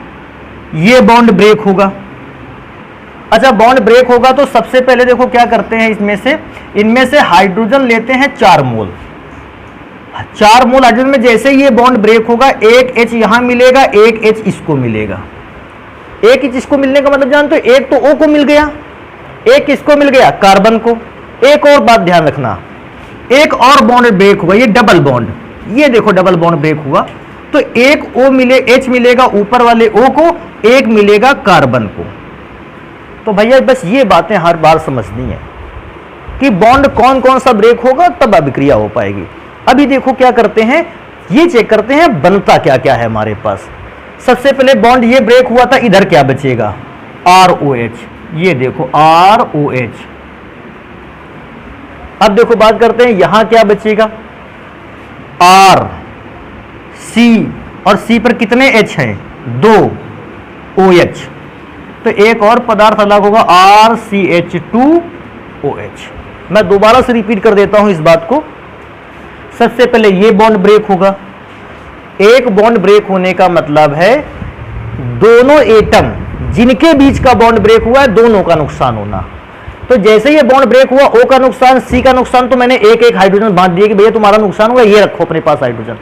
ये बॉन्ड ब्रेक होगा। अच्छा, बॉन्ड ब्रेक होगा तो सबसे पहले देखो क्या करते हैं, इनमें से हाइड्रोजन लेते हैं 4 मोल। 4 मोल हाइड्रोजन में जैसे ये बॉन्ड ब्रेक होगा, एक H यहां मिलेगा, एक H इसको मिलेगा। एक H इसको मिलने का मतलब जानते हो, एक तो O को मिल गया, एक किसको मिल गया, कार्बन को। एक और बात ध्यान रखना, एक और बॉन्ड ब्रेक हुआ, ये डबल बॉन्ड, ये देखो डबल बॉन्ड ब्रेक हुआ तो एक H मिलेगा ऊपर वाले O को, एक मिलेगा कार्बन को। तो भैया बस ये बातें हर बार समझनी है कि बॉन्ड कौन कौन सा ब्रेक होगा, तब अभिक्रिया हो पाएगी। अभी देखो क्या करते हैं, ये चेक करते हैं बनता क्या क्या है हमारे पास। सबसे पहले बॉन्ड ये ब्रेक हुआ था, इधर क्या बचेगा, ROH। ये देखो ROH। अब देखो बात करते हैं यहां क्या बचेगा, आर सी और सी पर कितने एच हैं? 2 OH। तो एक और पदार्थ अलग होगा RCH2OH। मैं दोबारा से रिपीट कर देता हूं इस बात को। सबसे पहले ये बॉन्ड ब्रेक होगा। एक बॉन्ड ब्रेक होने का मतलब है दोनों एटम जिनके बीच का बॉन्ड ब्रेक हुआ है दोनों का नुकसान होना। तो जैसे ये बॉन्ड ब्रेक हुआ, O का नुकसान, C का नुकसान, तो मैंने एक एक हाइड्रोजन बांट दिए कि भैया तुम्हारा नुकसान हुआ, ये रखो अपने पास हाइड्रोजन।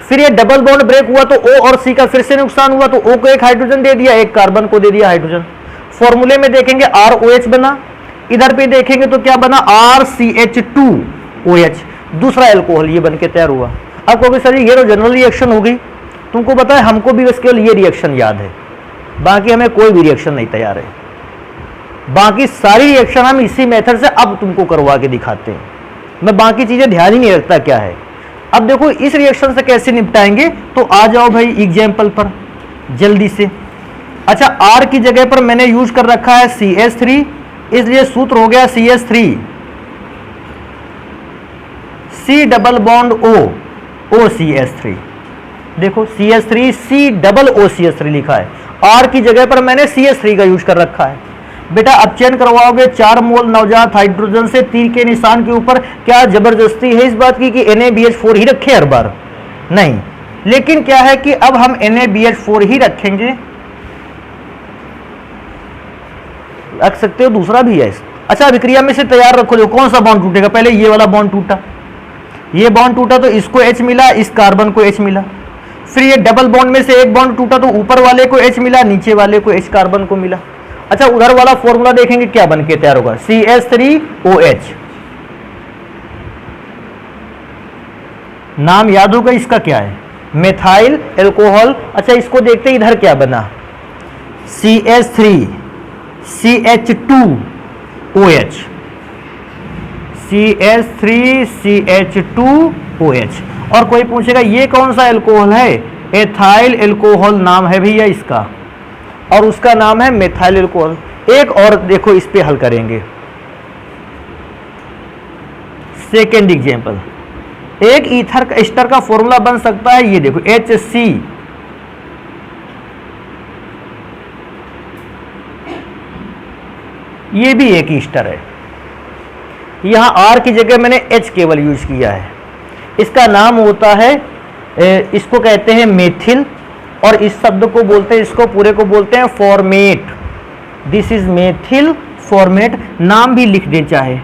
फिर ये डबल बॉन्ड ब्रेक हुआ तो O और C का फिर से नुकसान हुआ, तो O को एक हाइड्रोजन दे दिया, एक कार्बन को दे दिया हाइड्रोजन। फॉर्मूले में देखेंगे ROH बना, इधर पे देखेंगे तो क्या बना? RCH2OH, दूसरा एल्कोहल ये बन के तैयार हुआ। अब कहोगे सर ये तो जनरल रिएक्शन हो गई। तुमको पता है हमको भी बस केवल ये रिएक्शन याद है, बाकी हमें कोई भी रिएक्शन नहीं तैयार है। बाकी सारी रिएक्शन हम इसी मेथड से अब तुमको करवा के दिखाते हैं। मैं बाकी चीजें ध्यान ही नहीं रखता क्या है। अब देखो इस रिएक्शन से कैसे निपटाएंगे, तो आ जाओ भाई एग्जाम्पल पर जल्दी से। अच्छा, R की जगह पर मैंने यूज कर रखा है CH3, इसलिए सूत्र हो गया CH3 C double bond O OCH3। देखो CH3 C डबल OCH3 लिखा है, R की जगह पर मैंने CH3 का यूज कर रखा है। बेटा अब चयन करवाओगे 4 मोल नवजात हाइड्रोजन से तीर के निशान के ऊपर, क्या जबरदस्ती है इस बात की कि NaBH4 ही रखे हर बार? नहीं, लेकिन क्या है कि अब हम NaBH4 ही रखेंगे। रख सकते हो, दूसरा भी है। अच्छा, अभिक्रिया में से तैयार रखो। देखो कौन सा बॉन्ड टूटेगा? पहले ये वाला बॉन्ड टूटा, ये बॉन्ड टूटा तो इसको H मिला, इस कार्बन को H मिला। फिर ये डबल बॉन्ड में से एक बॉन्ड टूटा तो ऊपर वाले को H मिला, नीचे वाले को H कार्बन को मिला। अच्छा, उधर वाला फॉर्मूला देखेंगे क्या बन के तैयार होगा? CH3OH। नाम याद होगा इसका क्या है? Methyl alcohol. अच्छा, इसको देखते इधर क्या बना? CH3CH2OH, CH3CH2OH। और कोई पूछेगा ये कौन सा एल्कोहल है? एथाइल एल्कोहल नाम है भैया इसका, और उसका नाम है मेथाइल एल्कोहल। एक और देखो इस पे हल करेंगे। सेकेंड एग्जांपल, एक ईथर एस्टर का फॉर्मूला बन सकता है, ये देखो HC, ये भी एक ईस्टर है। यहां R की जगह मैंने H केवल यूज किया है। इसका नाम होता है, इसको कहते हैं मेथिल, और इस शब्द को बोलते हैं, इसको पूरे को बोलते हैं format. This is methyl format. नाम भी लिख दे चाहे,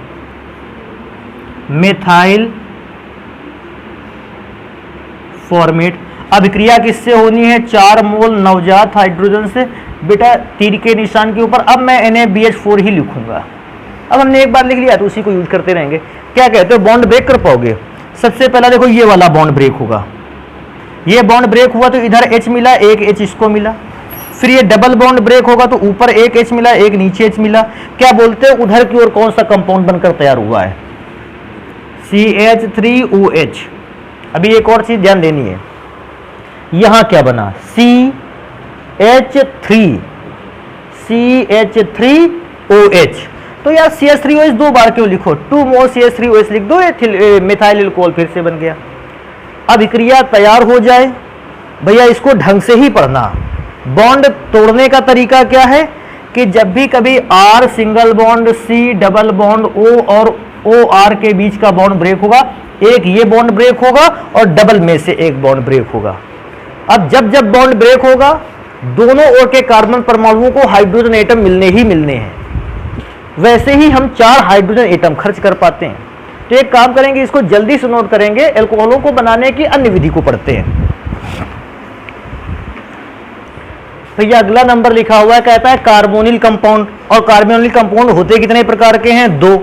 मेथाइल फॉर्मेट। अभिक्रिया किससे होनी है? 4 मोल नवजात हाइड्रोजन से। बेटा तीर के निशान के ऊपर अब मैं NaBH4 ही लिखूंगा। अब हमने एक बार लिख लिया तो उसी को यूज करते रहेंगे। क्या कहते हो, बॉन्ड ब्रेक कर पाओगे? सबसे पहला देखो ये वाला बॉन्ड ब्रेक होगा, ये बॉन्ड ब्रेक हुआ तो इधर H मिला, एक H इसको मिला। फिर ये डबल बॉन्ड ब्रेक होगा तो ऊपर एक H मिला, एक नीचे H मिला। क्या बोलते हैं उधर की ओर कौन सा कंपाउंड बनकर तैयार हुआ है? CH3OH। अभी एक और चीज ध्यान देनी है, यहां क्या बना? CH3OH। तो यार CH3OH 2 बार क्यों लिखो? 2 मोल CH3OH लिख दो, मेथाइल एल्कोहल फिर से बन गया। अभिक्रिया तैयार हो जाए भैया, इसको ढंग से ही पढ़ना। बॉन्ड तोड़ने का तरीका क्या है कि जब भी कभी R single bond, C double bond, O और OR के बीच का बॉन्ड ब्रेक होगा, एक ये बॉन्ड ब्रेक होगा और डबल में से एक बॉन्ड ब्रेक होगा। अब जब जब बॉन्ड ब्रेक होगा, दोनों ओर के कार्बन परमाणुओं को हाइड्रोजन एटम मिलने ही मिलने हैं। वैसे ही हम 4 हाइड्रोजन एटम खर्च कर पाते हैं। तो एक काम करेंगे, इसको जल्दी से नोट करेंगे, एल्कोहलों को बनाने की अन्य विधि को पढ़ते हैं। भैया अगला नंबर लिखा हुआ है, कहता है कार्बोनिल कंपाउंड। और कार्बोनिल कंपाउंड होते कितने प्रकार के हैं? 2।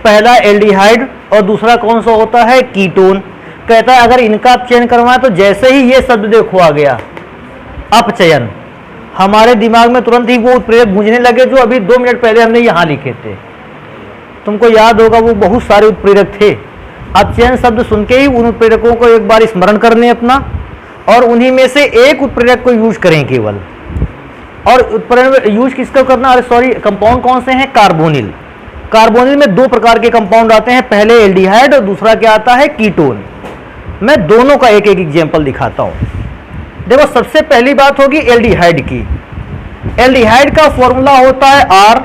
पहला एल्डिहाइड और दूसरा कौन सा होता है? कीटोन। कहता है अगर इनका चयन करवाएं तो जैसे ही ये शब्द देखो आ गया अपचयन, हमारे दिमाग में तुरंत ही वो उत्प्रेरक गूंजने लगे जो अभी 2 मिनट पहले हमने यहां लिखे थे। तुमको याद होगा वो बहुत सारे उत्प्रेरक थे। अपचयन शब्द सुन के ही उन उत्प्रेरकों को एक बार स्मरण कर लें अपना, और उन्हीं में से एक उत्प्रेरक को यूज करें केवल। और उत्प्रेरक यूज किसका करना? अरे सॉरी, कंपाउंड कौन से हैं? कार्बोनिल। कार्बोनिल में 2 प्रकार के कंपाउंड आते हैं, पहले एल्डिहाइड और दूसरा क्या आता है? कीटोन। मैं दोनों का एक एक एग्जाम्पल दिखाता हूं। देखो सबसे पहली बात होगी एल्डिहाइड की। एल्डिहाइड का फॉर्मूला होता है R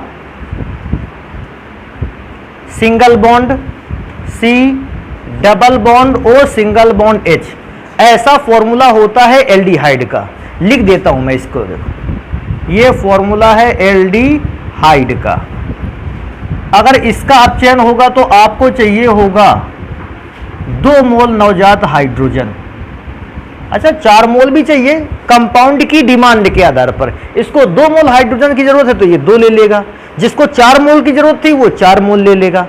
single bond C double bond O single bond H, ऐसा फॉर्मूला होता है एल्डिहाइड का। लिख देता हूं मैं इसको, देखो ये फॉर्मूला है एल्डिहाइड का। अगर इसका अपचयन होगा तो आपको चाहिए होगा 2 मोल नवजात हाइड्रोजन। अच्छा 4 मोल भी चाहिए, कंपाउंड की डिमांड के आधार पर। इसको 2 मोल हाइड्रोजन की जरूरत है तो ये 2 ले लेगा, जिसको 4 मोल की जरूरत थी वो 4 मोल ले लेगा,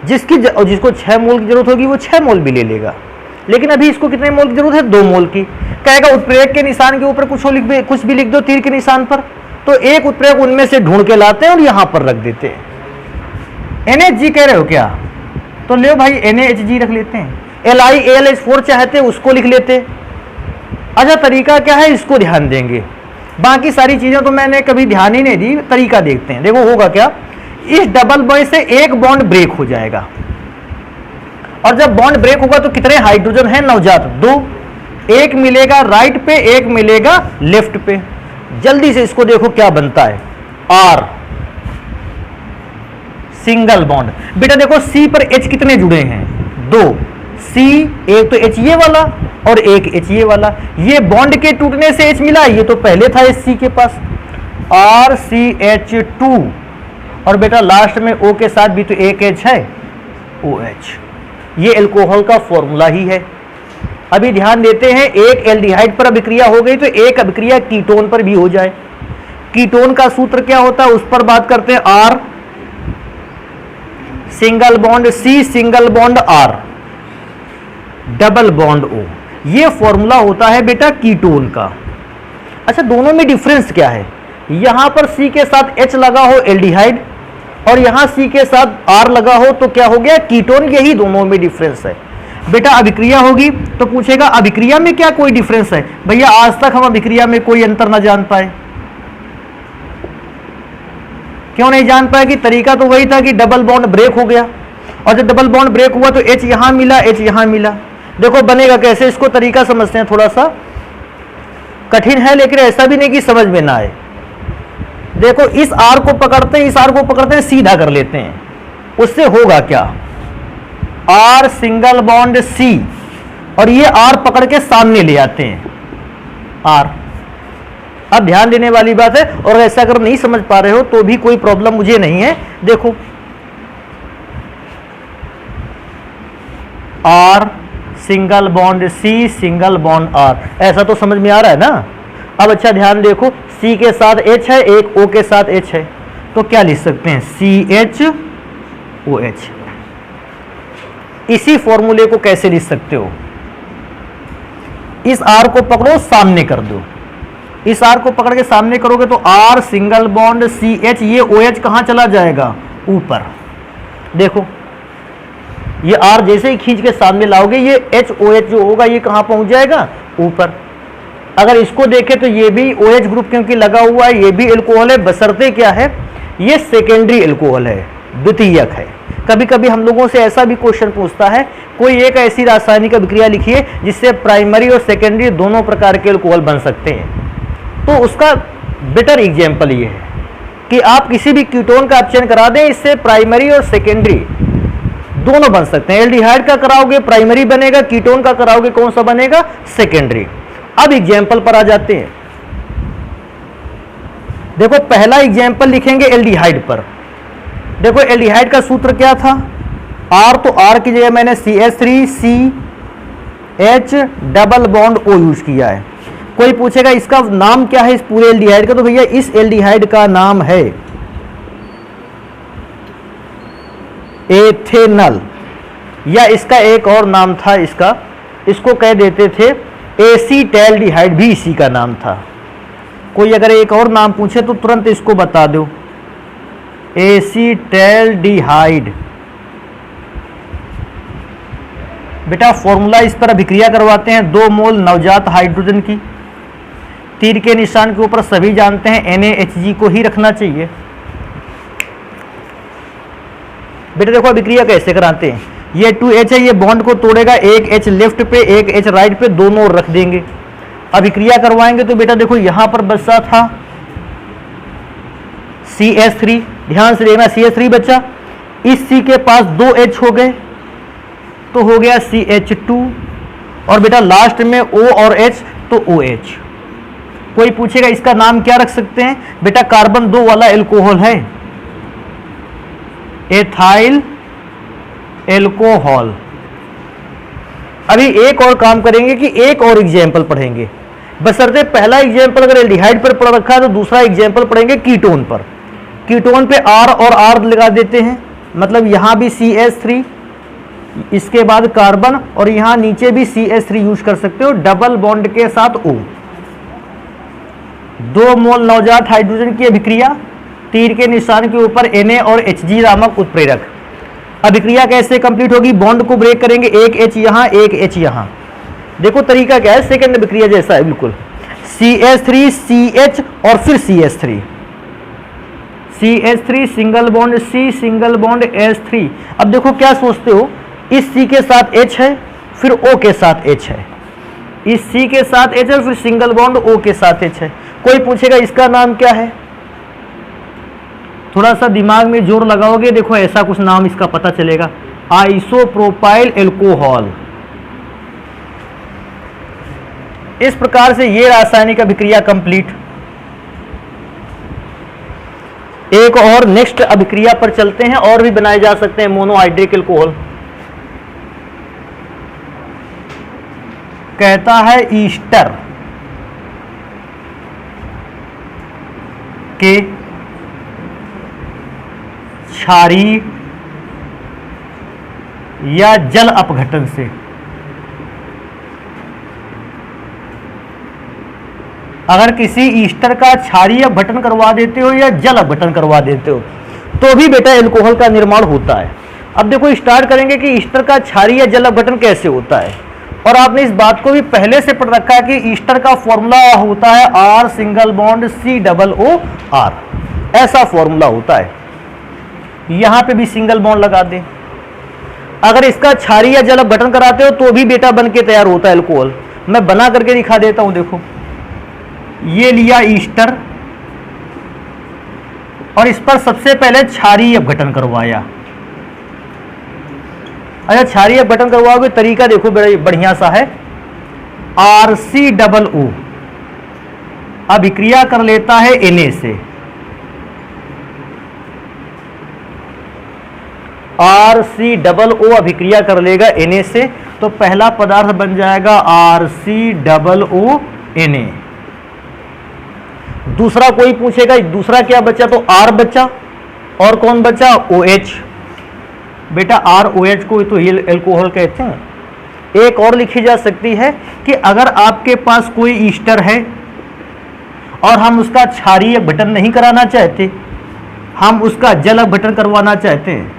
जिसको 6 मोल की जरूरत होगी वो 6 मोल भी ले लेगा। लेकिन अभी इसको कितने मोल की जरूरत है? 2 मोल की। कहेगा उत्प्रेरक के निशान के ऊपर कुछ भी लिख दो तीर के निशान पर, तो एक उत्प्रेरक उनमें से ढूंढ के लाते हैं और यहां पर रख देते हैं। NHG कह रहे हो क्या? तो ले भाई NaHG रख लेते हैं। LiAlH4 चाहते उसको लिख लेते। अच्छा तरीका क्या है इसको ध्यान देंगे, बाकी सारी चीजें तो मैंने कभी ध्यान ही नहीं दी। तरीका देखते हैं। देखो होगा क्या, इस डबल बॉन्ड से एक बॉन्ड ब्रेक हो जाएगा, और जब बॉन्ड ब्रेक होगा तो कितने हाइड्रोजन है नवजात? 2। एक मिलेगा राइट पे, एक मिलेगा लेफ्ट पे। जल्दी से इसको देखो क्या बनता है, R सिंगल बॉन्ड। बेटा देखो C पर H कितने जुड़े हैं? 2। C एक तो H ये वाला और एक H ये वाला, ये बॉन्ड के टूटने से H मिला, ये तो पहले था C के पास, RCH2। और बेटा लास्ट में O के साथ भी तो एक H है, OH। ये एल्कोहल का फॉर्मूला ही है। अभी ध्यान देते हैं, एक एल्डिहाइड पर अभिक्रिया हो गई तो एक अभिक्रिया कीटोन पर भी हो जाए। कीटोन का सूत्र क्या होता है उस पर बात करते हैं। R single bond C single bond R double bond O, ये फॉर्मूला होता है बेटा कीटोन का। अच्छा दोनों में डिफरेंस क्या है? यहां पर C के साथ H लगा हो एल्डिहाइड, और यहां C के साथ R लगा हो तो क्या हो गया? कीटोन। यही दोनों में डिफरेंस है। बेटा अभिक्रिया होगी तो पूछेगा अभिक्रिया में क्या कोई डिफरेंस है? भैया आज तक हम अभिक्रिया में कोई अंतर ना जान पाए। क्यों नहीं जान पाए? कि तरीका तो वही था कि डबल बॉन्ड ब्रेक हो गया, और जब डबल बॉन्ड ब्रेक हुआ तो H यहां मिला, H यहां मिला। देखो बनेगा कैसे, इसको तरीका समझते हैं। थोड़ा सा कठिन है लेकिन ऐसा भी नहीं कि समझ में ना आए। देखो इस R को पकड़ते हैं, इस R को पकड़ते हैं, सीधा कर लेते हैं। उससे होगा क्या? R सिंगल बॉन्ड C, और ये R पकड़ के सामने ले आते हैं R। अब ध्यान देने वाली बात है, और ऐसा अगर नहीं समझ पा रहे हो तो भी कोई प्रॉब्लम मुझे नहीं है। देखो R single bond C single bond R, ऐसा तो समझ में आ रहा है ना। अब अच्छा ध्यान देखो, C के साथ H है, एक O के साथ H है, तो क्या लिख सकते हैं? CHOH। इसी फॉर्मूले को कैसे लिख सकते हो? इस R को पकड़ो, सामने कर दो। इस R को पकड़ के सामने करोगे तो R सिंगल बॉन्ड CH, ये OH कहां चला जाएगा? ऊपर। देखो ये R जैसे ही खींच के सामने लाओगे, ये HOH जो होगा ये कहां पहुंच जाएगा? ऊपर। अगर इसको देखें तो ये भी OH ग्रुप क्योंकि लगा हुआ है, ये भी एल्कोहल है, बशर्ते क्या है? ये सेकेंडरी एल्कोहल है, द्वितीयक है। कभी कभी हम लोगों से ऐसा भी क्वेश्चन पूछता है, कोई एक ऐसी रासायनिक अभिक्रिया लिखिए जिससे प्राइमरी और सेकेंडरी दोनों प्रकार के एल्कोहल बन सकते हैं। तो उसका बेटर एग्जाम्पल ये है कि आप किसी भी कीटोन का अपचयन करा दें, इससे प्राइमरी और सेकेंडरी दोनों बन सकते हैं। एल्डिहाइड का कराओगे प्राइमरी बनेगा, कीटोन का कराओगे कौन सा बनेगा? सेकेंडरी। अब एग्जाम्पल पर आ जाते हैं। देखो पहला एग्जाम्पल लिखेंगे एल्डिहाइड पर। देखो एल्डिहाइड का सूत्र क्या था? R, तो R की जगह मैंने CH3CH double bond O use किया है। कोई पूछेगा इसका नाम क्या है इस पूरे एल्डिहाइड का, तो भैया इस एल्डिहाइड का नाम है एथेनल, या इसका एक और नाम था इसको कह देते थे एसीटैल्डिहाइड, भी इसी का नाम था। कोई अगर एक और नाम पूछे तो तुरंत इसको बता दो, एसीटैल्डिहाइड। बेटा फॉर्मूला इस पर अभिक्रिया करवाते हैं, 2 मोल नवजात हाइड्रोजन की। तीर के निशान के ऊपर सभी जानते हैं NaHG को ही रखना चाहिए। बेटा देखो अभिक्रिया कैसे कराते हैं, ये 2H है, ये बॉन्ड को तोड़ेगा, एक H लेफ्ट पे एक H राइट पे, दोनों ओर रख देंगे। अभिक्रिया करवाएंगे तो बेटा देखो यहां पर बचा था CH3, ध्यान से देखना CH3 बचा, इस C के पास 2H हो गए तो हो गया CH2, और बेटा लास्ट में O और H तो OH। कोई पूछेगा इसका नाम क्या रख सकते हैं, बेटा कार्बन 2 वाला एल्कोहल है, एथाइल एल्कोहल। अभी एक और काम करेंगे कि एक और एग्जाम्पल पढ़ेंगे, बशर्ते पहला एग्जाम्पल अगर एल्डिहाइड पर पढ़ रखा है तो दूसरा एग्जाम्पल पढ़ेंगे कीटोन पर। कीटोन पे R और R लगा देते हैं, मतलब यहां भी CH3, इसके बाद कार्बन, और यहां नीचे भी CH3 यूज कर सकते हो डबल बॉन्ड के साथ O। 2 मोल नवजात हाइड्रोजन की अभिक्रिया, तीर के निशान के ऊपर Na और Hg नामक उत्प्रेरक। अभिक्रिया कैसे कंप्लीट होगी, बॉन्ड को ब्रेक करेंगे, एक H यहां एक H यहां। देखो तरीका क्या है, सेकंड अभिक्रिया जैसा है बिल्कुल, CH3 CH और फिर CH3, CH3 single bond C single bond H3। अब देखो क्या सोचते हो, इस C के साथ H है, फिर O के साथ H है, इस C के साथ H है, फिर सिंगल बॉन्ड O के साथ H है। कोई पूछेगा इसका नाम क्या है, थोड़ा सा दिमाग में जोर लगाओगे, देखो ऐसा कुछ नाम इसका पता चलेगा, आइसोप्रोपाइल एल्कोहल। इस प्रकार से ये रासायनिक अभिक्रिया कंप्लीट। एक और नेक्स्ट अभिक्रिया पर चलते हैं, और भी बनाए जा सकते हैं मोनोहाइड्रिक एल्कोहल। कहता है ईस्टर के क्षारीय या जल अपघटन से अगर किसी ईस्टर का क्षारीय अपघटन करवा देते हो या जल अपघटन करवा देते हो तो भी बेटा एल्कोहल का निर्माण होता है। अब देखो स्टार्ट करेंगे कि ईस्टर का क्षारीय या जल अपघटन कैसे होता है, और आपने इस बात को भी पहले से पढ़ रखा है कि ईस्टर का फॉर्मूला होता है R सिंगल बॉन्ड COOR, ऐसा फॉर्मूला होता है। यहां पे भी सिंगल बॉन्ड लगा दें। अगर इसका क्षारीय या जल अपघटन कराते हो तो भी बेटा बन के तैयार होता है एल्कोहल। मैं बना करके दिखा देता हूं, देखो ये लिया ईस्टर और इस पर सबसे पहले क्षारीय अपघटन करवाया। अच्छा क्षारीय अपघटन करवाओगे, तरीका देखो बढ़िया सा है, RCOO अभिक्रिया कर लेता है Na से, RCOO अभिक्रिया कर लेगा Na से, तो पहला पदार्थ बन जाएगा RCOONA। दूसरा कोई पूछेगा दूसरा क्या बचा, तो R बचा, और कौन बचा, OH। बेटा ROH को तो ये एल्कोहल कहते हैं। एक और लिखी जा सकती है कि अगर आपके पास कोई ईस्टर है और हम उसका क्षारीय अपघटन नहीं कराना चाहते, हम उसका जल अपघटन करवाना चाहते हैं,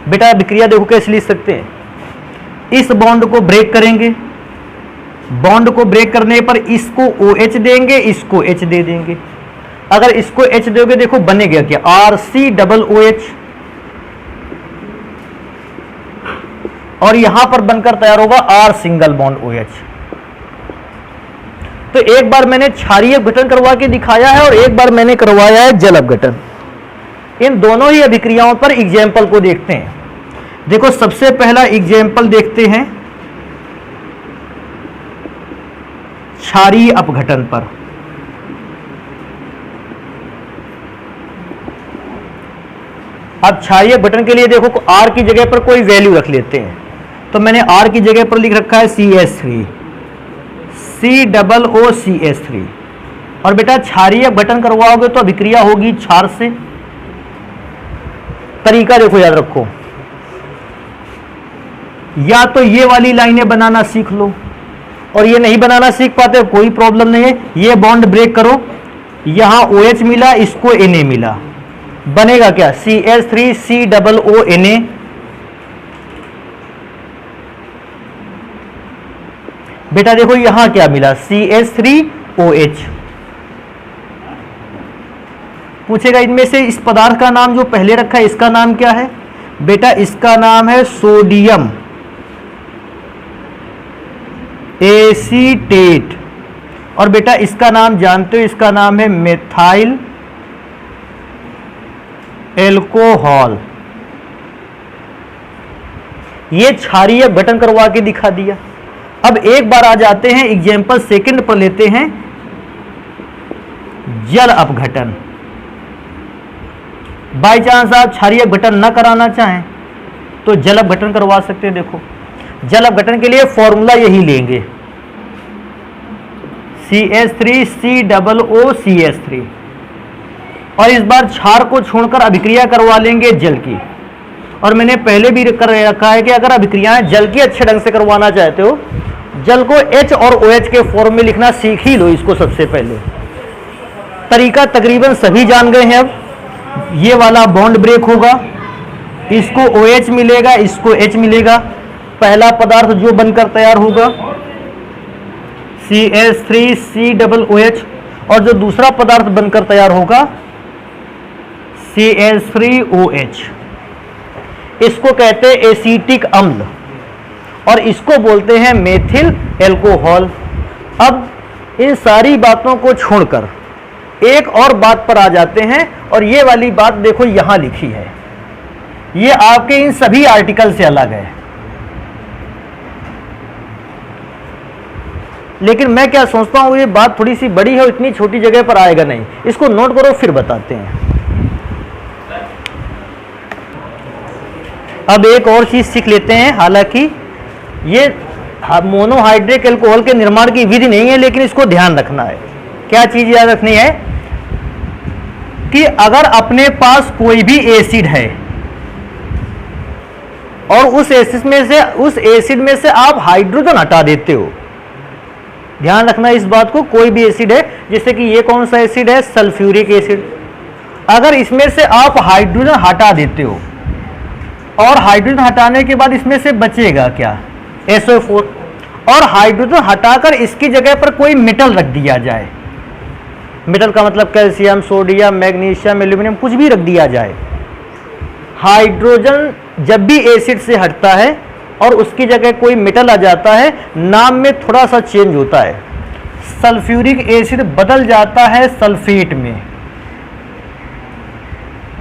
बेटा अभिक्रिया देखो कैसे लिख सकते हैं, इस बॉन्ड को ब्रेक करेंगे, बॉन्ड को ब्रेक करने पर इसको OH देंगे, इसको H दे देंगे। अगर इसको H दोगे देखो बनेगा क्या, RCOOH, और यहां पर बनकर तैयार होगा R सिंगल बॉन्ड OH। तो एक बार मैंने क्षारीय अपघटन करवा के दिखाया है और एक बार मैंने करवाया है जल अपघटन। इन दोनों ही अभिक्रियाओं पर एग्जाम्पल को देखते हैं। देखो सबसे पहला एग्जाम्पल देखते हैं क्षारीय अपघटन पर। अब क्षारीय अपघटन के लिए देखो R की जगह पर कोई वैल्यू रख लेते हैं, तो मैंने R की जगह पर लिख रखा है CH3, COOCH3। और बेटा क्षारीय अपघटन करवाओगे तो अभिक्रिया होगी क्षार से। तरीका देखो याद रखो, या तो ये वाली लाइनें बनाना सीख लो, और ये नहीं बनाना सीख पाते कोई प्रॉब्लम नहीं है, ये बॉन्ड ब्रेक करो, यहां OH मिला, इसको Na मिला, बनेगा क्या, CH3COONA। बेटा देखो यहां क्या मिला, CH3OH। पूछेगा इनमें से इस पदार्थ का नाम जो पहले रखा है इसका नाम क्या है, बेटा इसका नाम है सोडियम एसीटेट, और बेटा इसका नाम जानते हो, इसका नाम है मेथाइल एल्कोहल। ये क्षारीय अपघटन करवा के दिखा दिया। अब एक बार आ जाते हैं एग्जाम्पल सेकंड पर लेते हैं, जल अपघटन। बाई चांस आप क्षारीय अपघटन न कराना चाहें तो जल अपघटन करवा सकते हैं। देखो जल अपघटन के लिए फॉर्मूला यही लेंगे, CH3COOCH3, और इस बार क्षार को छोड़कर अभिक्रिया करवा लेंगे जल की। और मैंने पहले भी कर रखा है कि अगर अभिक्रियाएं जल की अच्छे ढंग से करवाना चाहते हो, जल को H और OH के फॉर्म में लिखना सीख ही लो इसको। सबसे पहले तरीका तकरीबन सभी जान गए हैं। अब ये वाला बॉन्ड ब्रेक होगा, इसको OH मिलेगा, इसको H मिलेगा। पहला पदार्थ जो बनकर तैयार होगा CH3COOH, और जो दूसरा पदार्थ बनकर तैयार होगा CH3OH। इसको कहते हैं एसीटिक अम्ल और इसको बोलते हैं मेथिल एल्कोहल। अब इन सारी बातों को छोड़कर एक और बात पर आ जाते हैं, और ये वाली बात देखो यहां लिखी है, ये आपके इन सभी आर्टिकल से अलग है। लेकिन मैं क्या सोचता हूं, ये बात थोड़ी सी बड़ी है, इतनी छोटी जगह पर आएगा नहीं। इसको नोट करो फिर बताते हैं। अब एक और चीज सीख लेते हैं। हालांकि ये मोनोहाइड्रिक एल्कोहल के निर्माण की विधि नहीं है, लेकिन इसको ध्यान रखना है। क्या चीज याद रखनी है कि अगर अपने पास कोई भी एसिड है और उस एसिड में से आप हाइड्रोजन हटा देते हो, ध्यान रखना इस बात को। कोई भी एसिड है, जैसे कि ये कौन सा एसिड है, सल्फ्यूरिक एसिड, अगर इसमें से आप हाइड्रोजन हटा देते हो और हाइड्रोजन हटाने के बाद इसमें से बचेगा क्या, SO4, और हाइड्रोजन हटाकर इसकी जगह पर कोई मेटल रख दिया जाए, मेटल का मतलब कैल्शियम, सोडियम, मैग्नीशियम, एल्यूमिनियम, कुछ भी रख दिया जाए। हाइड्रोजन जब भी एसिड से हटता है और उसकी जगह कोई मेटल आ जाता है, नाम में थोड़ा सा चेंज होता है। सल्फ्यूरिक एसिड बदल जाता है सल्फेट में।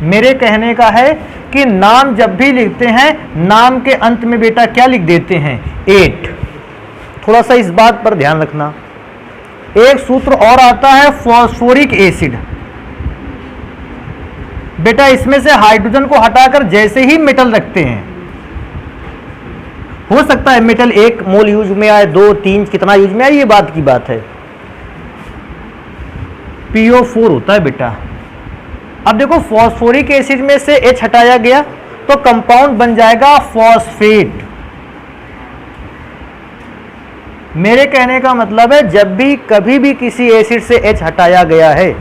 मेरे कहने का है कि नाम जब भी लिखते हैं, नाम के अंत में बेटा क्या लिख देते हैं, 8। थोड़ा सा इस बात पर ध्यान रखना। एक सूत्र और आता है फॉस्फोरिक एसिड। बेटा इसमें से हाइड्रोजन को हटाकर जैसे ही मेटल रखते हैं, हो सकता है मेटल 1 मोल यूज में आए, 2, 3, कितना यूज में आए, ये बात की बात है। PO4 होता है बेटा। अब देखो फॉस्फोरिक एसिड में से H हटाया गया तो कंपाउंड बन जाएगा फॉस्फेट। मेरे कहने का मतलब है जब भी कभी भी किसी एसिड से H हटाया गया है,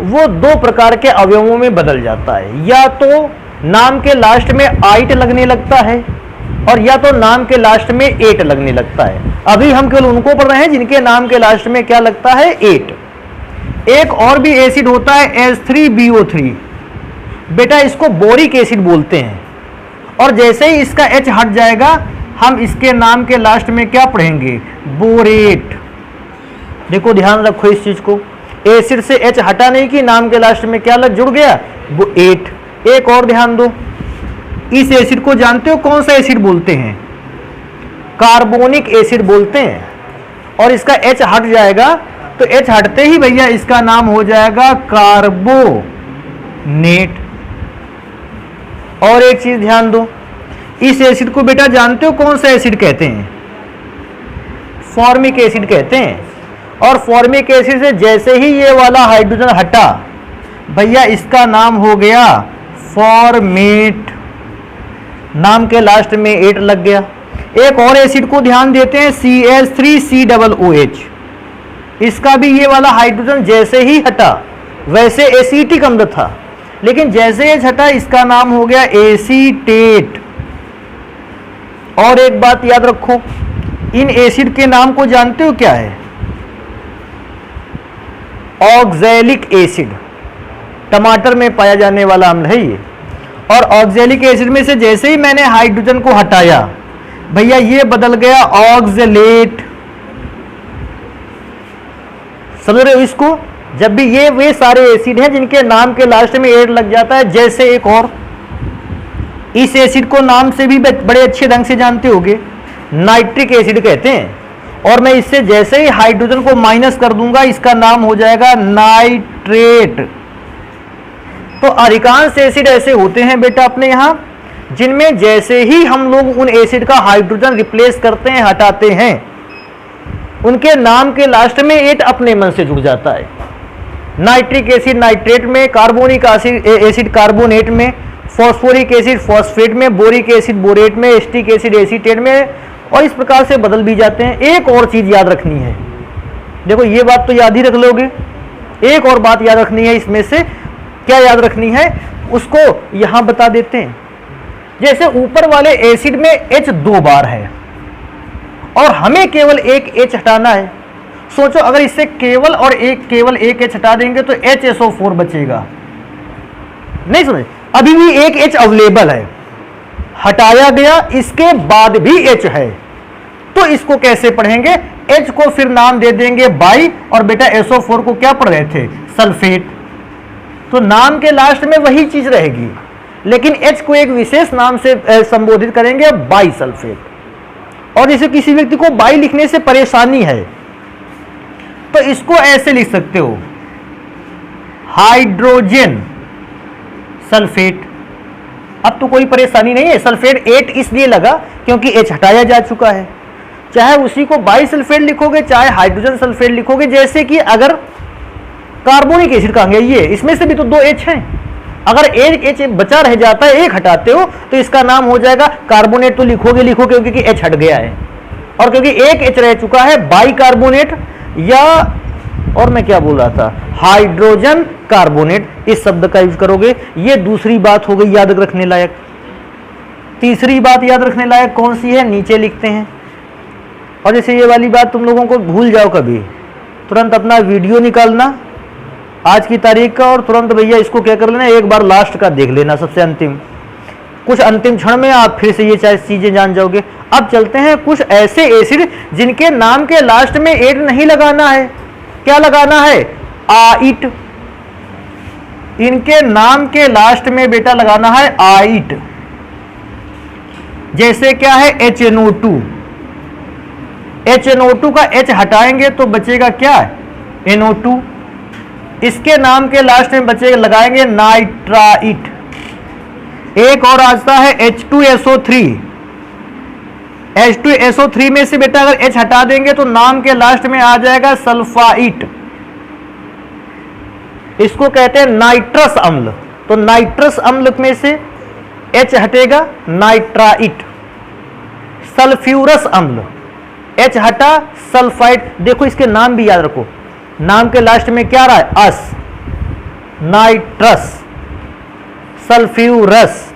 वो 2 प्रकार के अवयवों में बदल जाता है। या तो नाम के लास्ट में आइट लगने लगता है, और या तो नाम के लास्ट में 8 लगने लगता है। अभी हम केवल उनको पढ़ रहे हैं जिनके नाम के लास्ट में क्या लगता है, 8। एक और भी एसिड होता है H3BO3। बेटा इसको बोरिक एसिड बोलते हैं, और जैसे ही इसका H हट जाएगा, हम इसके नाम के लास्ट में क्या पढ़ेंगे, बोरेट। देखो ध्यान रखो इस चीज को, एसिड से H हटा नहीं कि नाम के लास्ट में क्या लग जुड़ गया, वो 8। एक और ध्यान दो, इस एसिड को जानते हो कौन सा एसिड बोलते हैं, कार्बोनिक एसिड बोलते हैं। और इसका H हट जाएगा तो H हटते ही भैया इसका नाम हो जाएगा कार्बोनेट। और एक चीज ध्यान दो, इस एसिड को बेटा जानते हो कौन सा एसिड कहते हैं, फॉर्मिक एसिड कहते हैं। और फॉर्मिक एसिड से जैसे ही ये वाला हाइड्रोजन हटा, भैया इसका नाम हो गया फॉर्मेट। नाम के लास्ट में 8 लग गया। एक और एसिड को ध्यान देते हैं, CH3COOH। इसका भी ये वाला हाइड्रोजन जैसे ही हटा, वैसे एसीटिक अम्ल था, लेकिन जैसे ही हटा इसका नाम हो गया एसीटेट। और एक बात याद रखो, इन एसिड के नाम को जानते हो क्या है, ऑक्सैलिक एसिड। टमाटर में पाया जाने वाला अम्ल है ये। और ऑक्जेलिक एसिड में से जैसे ही मैंने हाइड्रोजन को हटाया भैया ये बदल गया ऑक्जेलेट। समझ रहे हो इसको? जब भी ये वे सारे एसिड हैं जिनके नाम के लास्ट में एट लग जाता है। जैसे एक और, इस एसिड को नाम से भी बड़े अच्छे ढंग से जानते होगे, नाइट्रिक एसिड कहते हैं। और मैं इससे जैसे ही हाइड्रोजन को माइनस कर दूंगा इसका नाम हो जाएगा नाइट्रेट। तो अधिकांश एसिड ऐसे होते हैं बेटा अपने यहां जिनमें जैसे ही हम लोग उन एसिड का हाइड्रोजन रिप्लेस करते हैं, हटाते हैं, उनके नाम के लास्ट में एट अपने मन से जुड़ जाता है। नाइट्रिक एसिड नाइट्रेट में, कार्बोनिक एसिड कार्बोनेट में, फॉस्फोरिक एसिड फॉस्फेट में, बोरिक एसिड बोरेट में, एसिटिक एसिड एसीटेट में, और इस प्रकार से बदल भी जाते हैं। एक और चीज याद रखनी है, देखो ये बात तो याद ही रख लोगे, एक और बात याद रखनी है। इसमें से क्या याद रखनी है उसको यहां बता देते हैं। जैसे ऊपर वाले एसिड में H 2 बार है और हमें केवल एक H हटाना है। सोचो अगर इससे केवल एक H हटा देंगे तो HSO4 बचेगा। नहीं समझे? अभी भी एक H अवेलेबल है, हटाया गया, इसके बाद भी H है, तो इसको कैसे पढ़ेंगे? H को फिर नाम दे देंगे बाई, और बेटा SO4 को क्या पढ़ रहे थे? सल्फेट। तो नाम के लास्ट में वही चीज रहेगी, लेकिन H को एक विशेष नाम से संबोधित करेंगे, बाई सल्फेट। और जैसे किसी व्यक्ति को बाई लिखने से परेशानी है तो इसको ऐसे लिख सकते हो, हाइड्रोजन सल्फेट। अब तो कोई परेशानी नहीं है। सल्फेट 8 इसलिए लगा क्योंकि H हटाया जा चुका है। चाहे उसी को बाई सल्फेट लिखोगे, चाहे हाइड्रोजन सल्फेट लिखोगे। जैसे कि अगर कार्बोनिक एसिड कहेंगे, ये इसमें से भी तो 2 H हैं। अगर एक H बचा रह जाता है, एक हटाते हो तो इसका नाम हो जाएगा कार्बोनेट। तो लिखोगे क्योंकि H हट गया है, और क्योंकि एक H रह चुका है बाई कार्बोनेट, या और मैं क्या बोल रहा था, हाइड्रोजन कार्बोनेट, इस शब्द का यूज करोगे। ये दूसरी बात हो गई याद रखने लायक। तीसरी बात याद रखने लायक कौन सी है? नीचे लिखते हैं। और जैसे ये वाली बात तुम लोगों को भूल जाओ कभी, तुरंत अपना वीडियो निकालना आज की तारीख का, और तुरंत भैया इसको क्या कर लेना, एक बार लास्ट का देख लेना, सबसे अंतिम। कुछ अंतिम क्षण में आप फिर से ये चीजें जान जाओगे। अब चलते हैं कुछ ऐसे एसिड जिनके नाम के लास्ट में एट नहीं लगाना है। क्या लगाना है? आइट। इनके नाम के लास्ट में बेटा लगाना है आइट। जैसे क्या है? HNO2। HNO2 का H हटाएंगे तो बचेगा क्या? NO2। इसके नाम के लास्ट में बचेगा, लगाएंगे नाइट्राइट। एक और आता है H2SO3। H2SO3 में से बेटा अगर H हटा देंगे तो नाम के लास्ट में आ जाएगा सल्फाइट। इसको कहते हैं नाइट्रस अम्ल। तो नाइट्रस अम्ल में से H हटेगा, नाइट्राइट। सल्फ्यूरस अम्ल, H हटा, सल्फाइट। देखो इसके नाम भी याद रखो, नाम के लास्ट में क्या रहा है? अस, नाइट्रस, सल्फ्यूरस।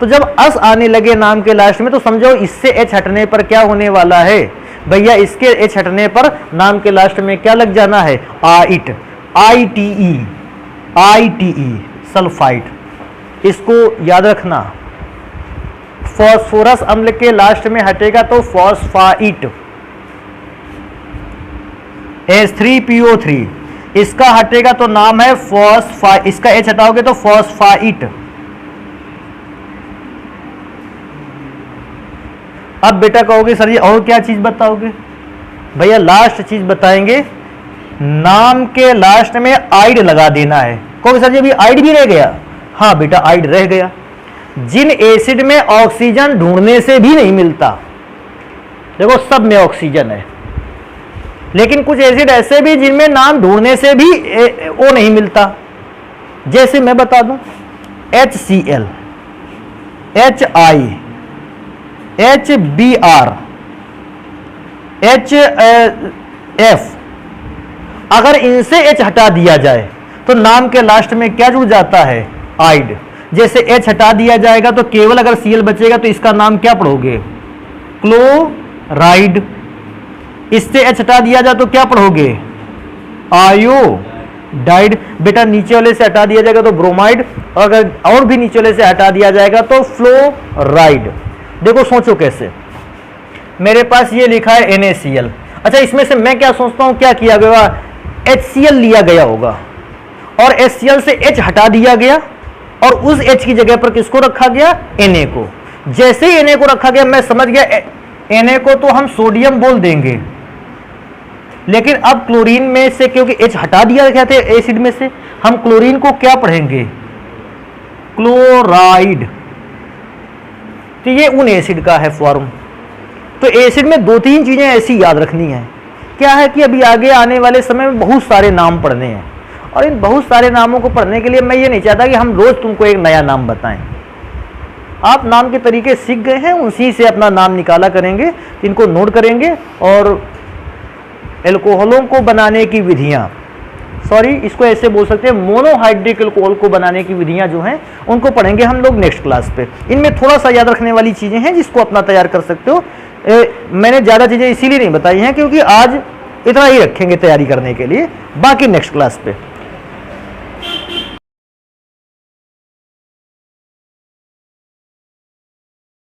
तो जब अस आने लगे नाम के लास्ट में तो समझो इससे H हटने पर क्या होने वाला है भैया? इसके H हटने पर नाम के लास्ट में क्या लग जाना है? आइट, ITE, ITE, सल्फाइट। इसको याद रखना। फॉस्फोरस अम्ल के लास्ट में हटेगा तो फॉस्फाइट। H3PO3 इसका हटेगा तो नाम है फॉस्फाइट। इसका H हटाओगे तो फॉस्फाइट। अब बेटा कहोगे सर जी और क्या चीज बताओगे? भैया लास्ट चीज बताएंगे, नाम के लास्ट में आइड लगा देना है। कहोगे सर जी अभी आइड भी रह गया? हाँ बेटा आइड रह गया। जिन एसिड में ऑक्सीजन ढूंढने से भी नहीं मिलता, देखो सब में ऑक्सीजन है, लेकिन कुछ एसिड ऐसे भी जिनमें नाम ढूंढने से भी वो नहीं मिलता। जैसे मैं बता दूं, HCl, HI, HBr, HF, अगर इनसे H हटा दिया जाए तो नाम के लास्ट में क्या जुड़ जाता है? आइड। जैसे H हटा दिया जाएगा तो केवल अगर Cl बचेगा तो इसका नाम क्या पढ़ोगे? क्लोराइड। इससे H हटा दिया जाए तो क्या पढ़ोगे? आयोडाइड। डाइड। बेटा नीचे वाले से हटा दिया जाएगा तो ब्रोमाइड, और अगर और भी नीचे वाले से हटा दिया जाएगा तो फ्लोराइड। देखो सोचो कैसे, मेरे पास ये लिखा है NaCl। अच्छा, इसमें से मैं क्या सोचता हूं, क्या किया गया, HCl लिया गया होगा और HCl से H हटा दिया गया और उस H की जगह पर किसको रखा गया, Na को। जैसे ही Na को रखा गया मैं समझ गया Na को तो हम सोडियम बोल देंगे, लेकिन अब क्लोरीन में से क्योंकि H हटा दिया गया था एसिड में से, हम क्लोरीन को क्या पढ़ेंगे, क्लोराइड। तो ये उन एसिड का है फॉर्म। तो एसिड में 2-3 चीजें ऐसी याद रखनी है। क्या है कि अभी आगे आने वाले समय में बहुत सारे नाम पढ़ने हैं, और इन बहुत सारे नामों को पढ़ने के लिए मैं ये नहीं चाहता कि हम रोज तुमको एक नया नाम बताएं। आप नाम के तरीके सीख गए हैं, उसी से अपना नाम निकाला करेंगे, इनको नोट करेंगे। और एल्कोहलों को बनाने की विधियां, सॉरी इसको ऐसे बोल सकते हैं, मोनोहाइड्रिक एल्कोहल को बनाने की विधियां जो हैं उनको पढ़ेंगे हम लोग नेक्स्ट क्लास पे। इनमें थोड़ा सा याद रखने वाली चीजें हैं जिसको अपना तैयार कर सकते हो। मैंने ज़्यादा चीज़ें इसीलिए नहीं बताई हैं क्योंकि आज इतना ही रखेंगे तैयारी करने के लिए, बाकी नेक्स्ट क्लास पे।